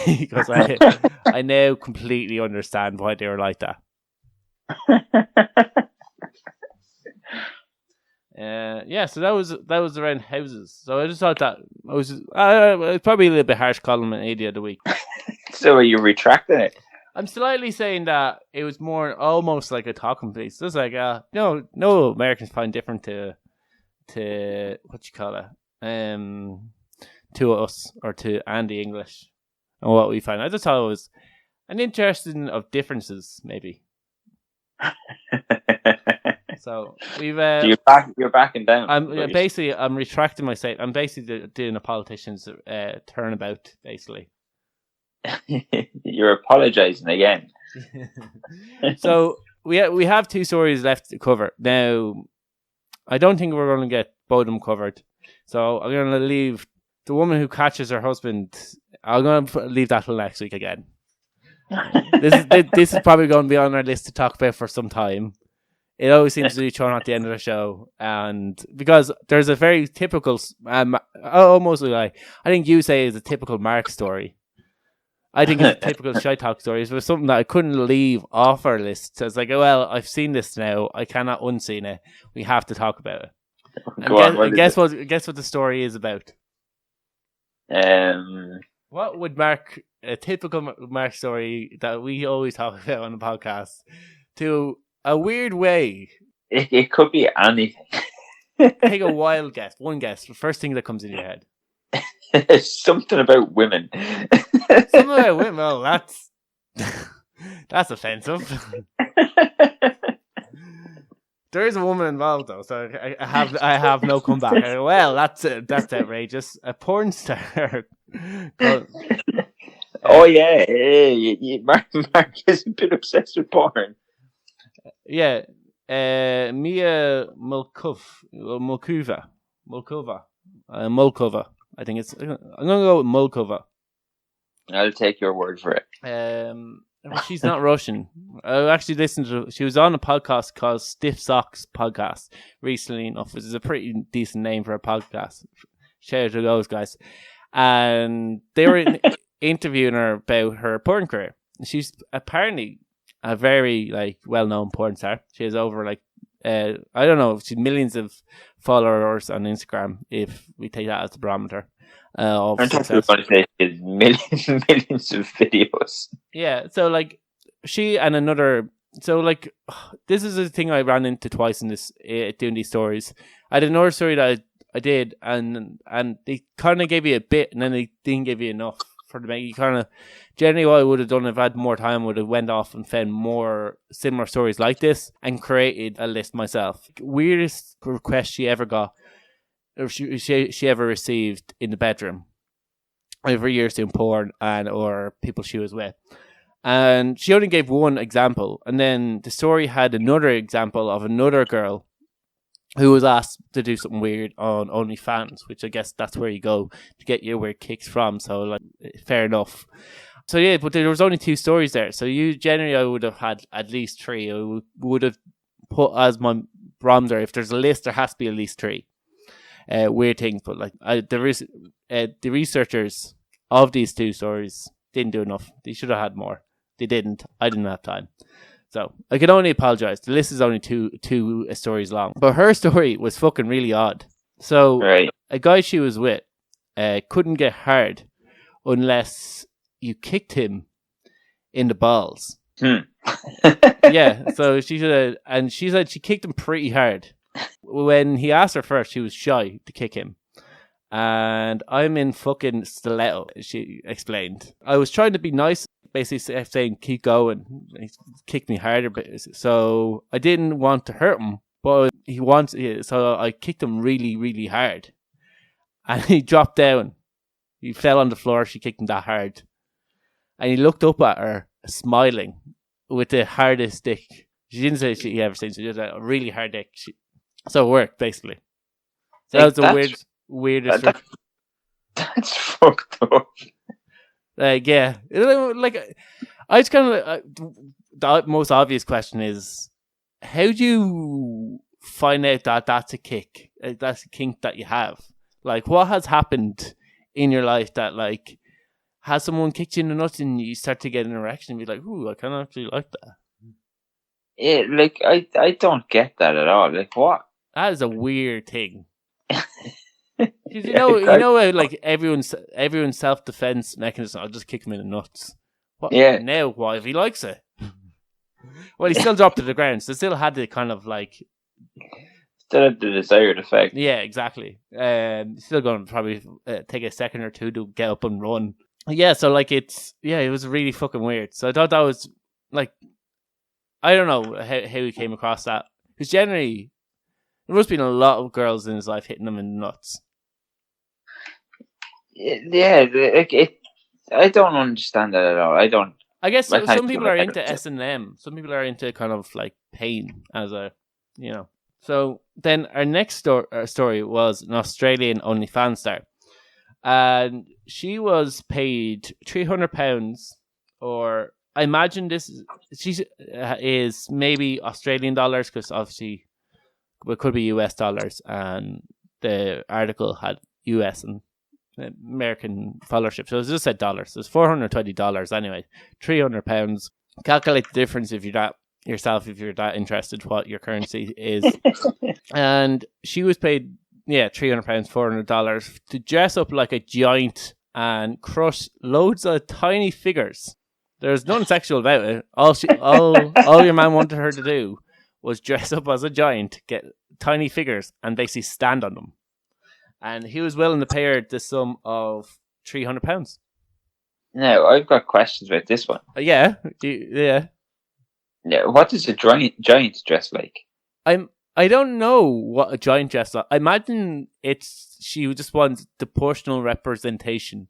He goes, I now completely understand why they were like that. Yeah, so that was around houses. So I just thought that it's probably a little bit harsh calling him an idiot of the week. So are you retracting it? I'm slightly saying that it was more almost like a talking piece. Just like no Americans find different to what you call it, to us or to Andy English and what we find. I just thought it was an interesting of differences, maybe. So we've. You're backing down. I'm retracting my statement. I'm basically doing a politician's turnabout, basically. You're apologizing again. So we have two stories left to cover. Now, I don't think we're going to get both of them covered. So I'm going to leave the woman who catches her husband. I'm going to leave that till next week again. This is probably going to be on our list to talk about for some time. It always seems to be thrown at the end of the show, and because there's a very typical, almost like I think you say is a typical Mark story. I think it's a typical Shy Talk story. It was something that I couldn't leave off our list. So it's like, well, I've seen this now. I cannot unseen it. We have to talk about it. Guess what the story is about? What would a typical Mark story that we always talk about on the podcast, to a weird way? It could be anything. Take a wild guess. One guess. The first thing that comes in your head. Something about women. Something about women? Well, that's offensive. There is a woman involved, though, so I have no comeback. Well, that's outrageous. A porn star. Oh yeah, Mark is a bit obsessed with porn. Yeah, Mia Mulkova. I think it's. I'm gonna go with Mulkova. I'll take your word for it. She's not Russian. I actually listened to. She was on a podcast called Stiff Socks Podcast recently enough, which is a pretty decent name for a podcast. Shout out to those guys. And they were interviewing her about her porn career. She's apparently a very well-known porn star. She has over I don't know, she's millions of followers on Instagram if we take that as the barometer. I'm talking about millions of videos. Yeah, so she and another. So this is a thing I ran into twice in this doing these stories. I had another story that I did, and they kind of gave you a bit, and then they didn't give you enough for the make. You kind of generally what I would have done if I had more time would have went off and found more similar stories like this and created a list myself. Weirdest request she ever got. Or she ever received in the bedroom over years doing porn or people she was with. And she only gave one example. And then the story had another example of another girl who was asked to do something weird on OnlyFans, which I guess that's where you go to get your weird kicks from. So fair enough. So yeah, but there was only 2 stories there. So generally I would have had at least 3. I would have put as my barometer, if there's a list, there has to be at least 3. Weird things, but the researchers of these 2 stories didn't do enough. They should have had more. They didn't. I didn't have time, so I can only apologize. The list is only two stories long, but her story was fucking really odd. So a guy she was with couldn't get hard unless you kicked him in the balls. Yeah, so she said, and she said she kicked him pretty hard. When he asked her first, she was shy to kick him. And I'm in fucking stiletto, she explained. I was trying to be nice, basically saying, keep going. He kicked me harder, so I didn't want to hurt him, but so I kicked him really, really hard. And he dropped down. He fell on the floor, she kicked him that hard. And he looked up at her, smiling, with the hardest dick. She didn't say she ever seen, she just had a really hard dick. So it worked, basically. So that was the weirdest. That's fucked up. Yeah. I just kind of... the most obvious question is, how do you find out that that's a kick? That's a kink that you have? What has happened in your life that, has someone kicked you in the nuts and you start to get an erection and be like, ooh, I kind of actually like that? Yeah, I don't get that at all. What? That is a weird thing. You know, everyone's self-defense mechanism. I'll just kick him in the nuts. What? Yeah. Now, what if he likes it? Well, he still dropped to the ground, so still had the kind of still had the desired effect. Yeah, exactly. Still going to probably take a second or two to get up and run. Yeah, so it was really fucking weird. So I thought that was I don't know how he came across that. Because generally, there must have been a lot of girls in his life hitting him in the nuts. Yeah, I don't understand that at all. I don't. I guess some people are into S&M. Some people are into kind of pain as a, So then our next story was an Australian OnlyFans star. And she was paid £300 or... I imagine she is maybe Australian dollars because obviously it could be US dollars, and the article had US and American followership, so it just said dollars. So it's $420 anyway. £300. Calculate the difference if you're that interested what your currency is. And she was paid £300, $400 to dress up like a giant and crush loads of tiny figures. There's nothing sexual about it. All your man wanted her to do was dress up as a giant, get tiny figures, and basically stand on them. And he was willing to pay her the sum of £300. Now, I've got questions about this one. Yeah. Yeah. What does a giant dress like? I don't know what a giant dress like. I imagine she just wants the proportional representation.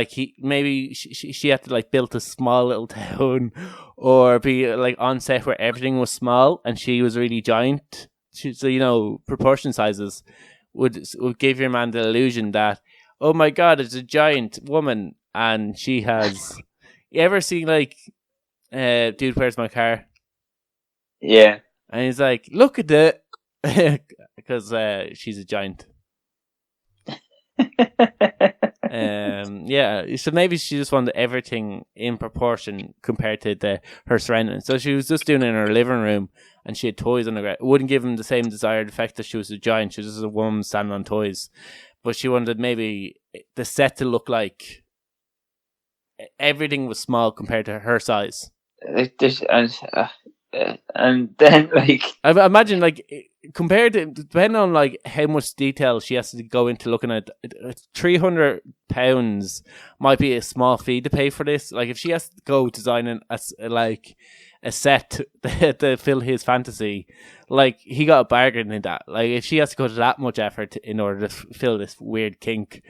She had to build a small little town, or be on set where everything was small and she was really giant. So proportion sizes would give your man the illusion that, oh my god, it's a giant woman and she has. You ever seen Dude, where's my car? Yeah. And he's like, look at it. Because she's a giant. Yeah, so maybe she just wanted everything in proportion compared to her surroundings. So she was just doing it in her living room, and she had toys on the ground. It wouldn't give him the same desired effect that she was a giant. She was just a woman standing on toys. But she wanted maybe the set to look like everything was small compared to her size. And then, like, I imagine, like, compared to, depending on, like, how much detail she has to go into looking at, £300 might be a small fee to pay for this. Like, if she has to go designing a set to fill his fantasy, like, he got a bargain in that. Like, if she has to go to that much effort in order to fill this weird kink,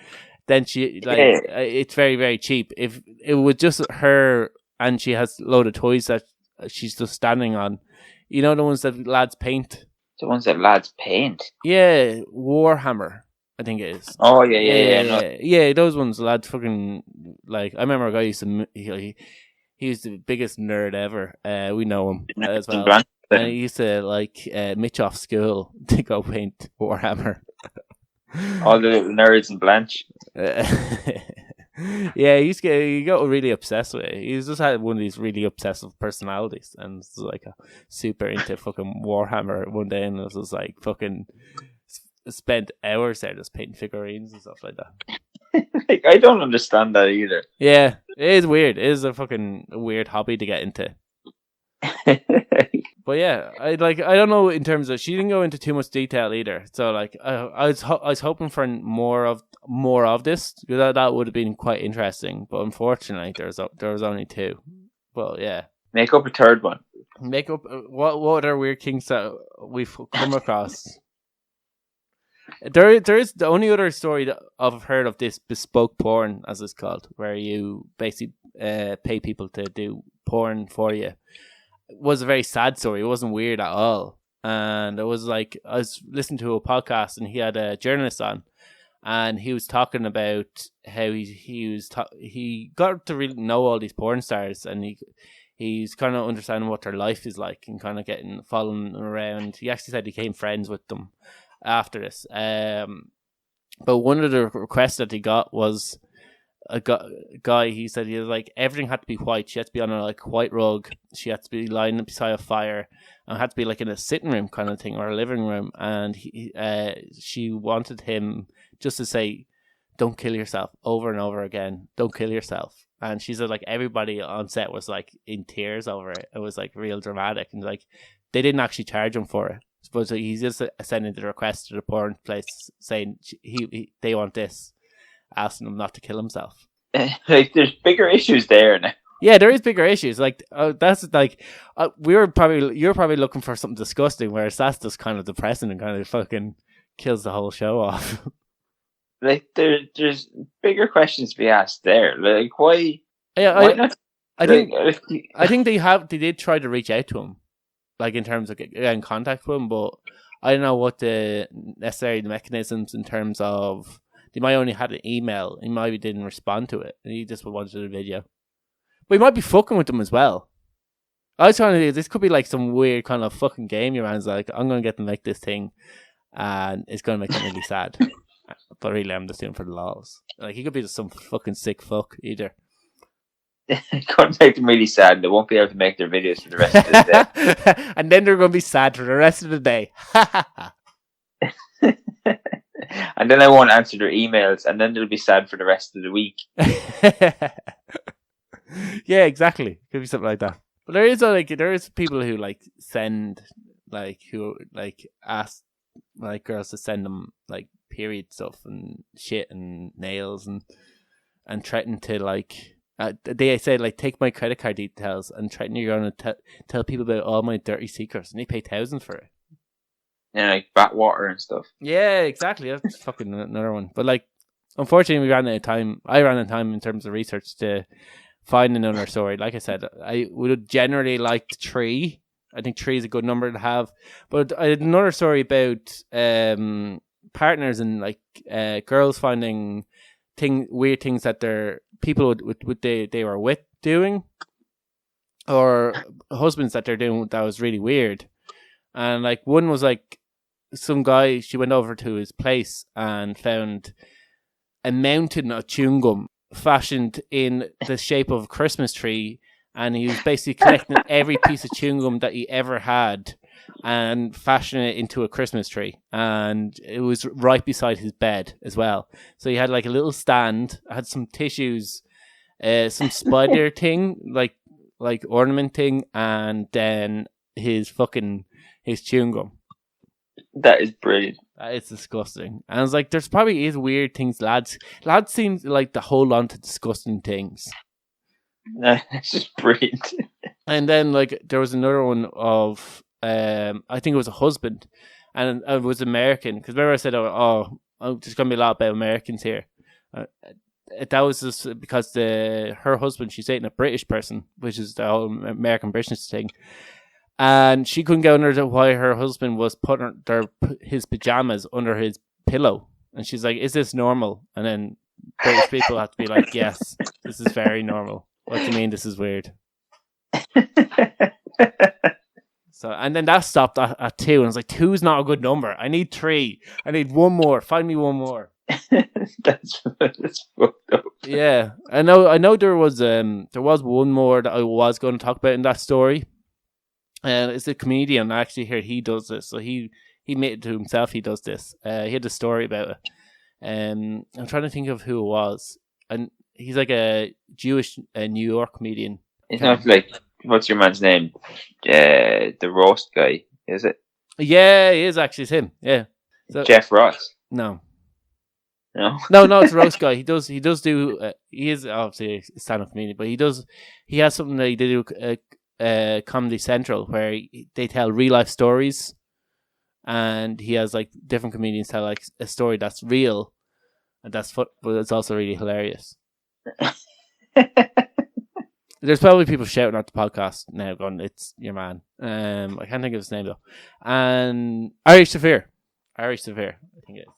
then it's very, very cheap. If it was just her and she has a load of toys that she's just standing on, you know, the ones that lads paint. The ones that lads paint. Yeah, Warhammer, I think it is. Oh yeah. Yeah, those ones lads fucking, like, I remember a guy used to, he was the biggest nerd ever. We know him as well. And he used to, like, Mitch off school to go paint Warhammer. All the little nerds in Blanche. Yeah, he got really obsessed with it. He's just had one of these really obsessive personalities, and it's like a super into fucking Warhammer one day, and it was like fucking spent hours there just painting figurines and stuff like that. Like, I don't understand that either. Yeah, it is weird. It is a fucking weird hobby to get into. But yeah, I don't know in terms of, she didn't go into too much detail either. So like, I was hoping for more of this, because that would have been quite interesting. But unfortunately, there was only two. Well, yeah. Make up a third one. Make up what other weird kinks that we've come across. There is the only other story that I've heard of, this bespoke porn, as it's called, where you basically pay people to do porn for you. It was a very sad story. It wasn't weird at all. And it was like, I was listening to a podcast and he had a journalist on, and he was talking about how he got to really know all these porn stars, and he's kind of understanding what their life is like, and kind of following around. He actually said he became friends with them after this. But one of the requests that he got was a guy. He said he was like, everything had to be white. She had to be on a like white rug. She had to be lying beside a fire, and it had to be like in a sitting room kind of thing, or a living room. And she wanted him just to say, "Don't kill yourself," over and over again. "Don't kill yourself." And she said like everybody on set was like in tears over it. It was like real dramatic, and like they didn't actually charge him for it. But he's just sending the request to the porn place saying they want this, asking him not to kill himself. Like, there's bigger issues there now. Yeah, there is bigger issues. Like that's like you're probably looking for something disgusting, whereas that's just kind of depressing and kind of fucking kills the whole show off. Like there's bigger questions to be asked there. Like why? Yeah, why not? I think they did try to reach out to him, like in terms of getting in contact with him, but I don't know what the necessary mechanisms in terms of. They might only had an email. He maybe didn't respond to it, and he just wanted a video. But he might be fucking with them as well. I was trying to do this. Could be like some weird kind of fucking game. Your man's like, I'm gonna get them to make this thing, and it's gonna make them really sad. But really, I'm just doing it for the lols. Like, he could be just some fucking sick fuck either. It couldn't make them really sad. They won't be able to make their videos for the rest of the day. And then they're gonna be sad for the rest of the day. And then I won't answer their emails, and then they'll be sad for the rest of the week. Yeah, exactly. Could be something like that. But there is people who like send who ask like girls to send them like period stuff and shit and nails and threaten to like they say like, take my credit card details and threaten you're gonna tell people about all my dirty secrets, and they pay thousands for it. Yeah, like bat water and stuff. Yeah, exactly. That's fucking another one. But like, unfortunately, we ran out of time. I ran out of time in terms of research to find another story. Like I said, I would have generally liked 3. I think 3 is a good number to have. But I had another story about partners and like girls finding weird things that their people they were with doing. or husbands that they're doing that was really weird. And like one was like some guy, she went over to his place and found a mountain of chewing gum fashioned in the shape of a Christmas tree, and he was basically collecting every piece of chewing gum that he ever had and fashioning it into a Christmas tree. And it was right beside his bed as well. So he had like a little stand, had some tissues, some spider thing, like ornament thing, and then his chewing gum. That is brilliant. It's disgusting. And I was like, there's probably is weird things lads seem like to hold on to disgusting things. That's just brilliant. And then like there was another one of I think it was a husband, and it was American, because remember I said there's gonna be a lot about Americans here. That was just because her husband, she's dating a British person, which is the whole American British thing. And she couldn't get under why her husband was putting his pajamas under his pillow. And she's like, is this normal? And then British people have to be like, yes, this is very normal. What do you mean this is weird? So, and then that stopped at 2. And I was like, 2 is not a good number. I need 3. I need one more. Find me one more. That's fucked up. Yeah. I know there was one more that I was going to talk about in that story. And it's a comedian. I actually heard he does this. So he made it to himself. He does this. He had a story about it. I'm trying to think of who it was. And he's like a Jewish New York comedian. It's not like, what's your man's name? The roast guy, is it? Yeah, it is actually. It's him. Yeah. So, Jeff Ross. No. No, it's a roast guy. He does do. He is obviously a stand-up comedian, but he has something that he did do. Comedy Central, where they tell real life stories, and he has like different comedians tell like a story that's real, and but it's also really hilarious. There's probably people shouting at the podcast now, going, "It's your man." I can't think of his name though. And Ari Shafir, I think it is.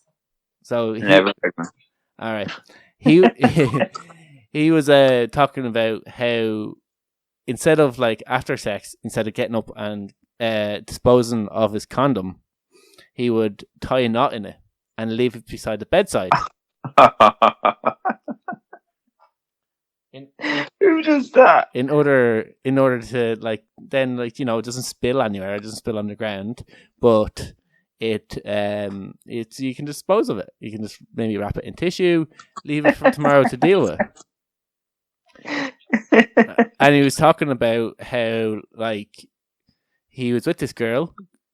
So never heard of him. All right, he was talking about how, instead of like after sex, instead of getting up and disposing of his condom, he would tie a knot in it and leave it beside the bedside. Who does that? In order to like then like it doesn't spill anywhere, it doesn't spill on the ground, but it's you can dispose of it. You can just maybe wrap it in tissue, leave it for tomorrow to deal with. And he was talking about how like he was with this girl,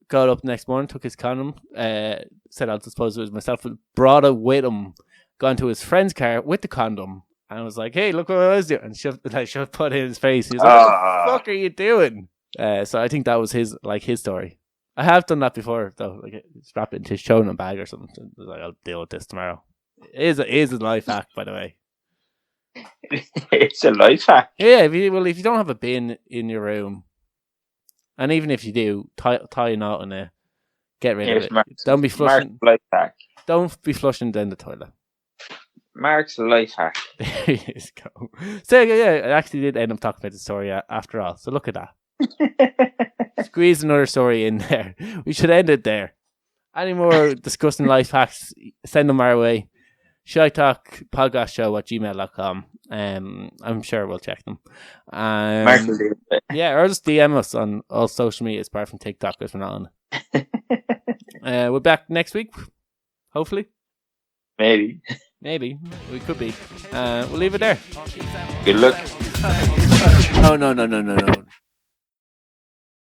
got up next morning, took his condom, said I'll dispose of it myself, brought it with him, gone to his friend's car with the condom, and was like, hey, look what I was doing, and shoved put it in his face. He was like, what the fuck are you doing? So I think that was his story. I have done that before though, like strap it into his shoulder bag or something. I was like, I'll deal with this tomorrow. It is a life hack, by the way. It's a life hack. Yeah, if you don't have a bin in your room, and even if you do, tie a knot in it, get rid of it. Don't be flushing. Mark's life hack. Don't be flushing down the toilet. Mark's life hack. There you go. So yeah, I actually did end up talking about the story after all. So look at that. Squeeze another story in there. We should end it there. Any more disgusting life hacks, send them our way. shytalkpodcastshow@gmail.com. I'm sure we'll check them. Mark will do it. Yeah, or just DM us on all social media apart from TikTok because we're not on it. We're back next week, hopefully. Maybe. We could be. We'll leave it there. Good luck. No.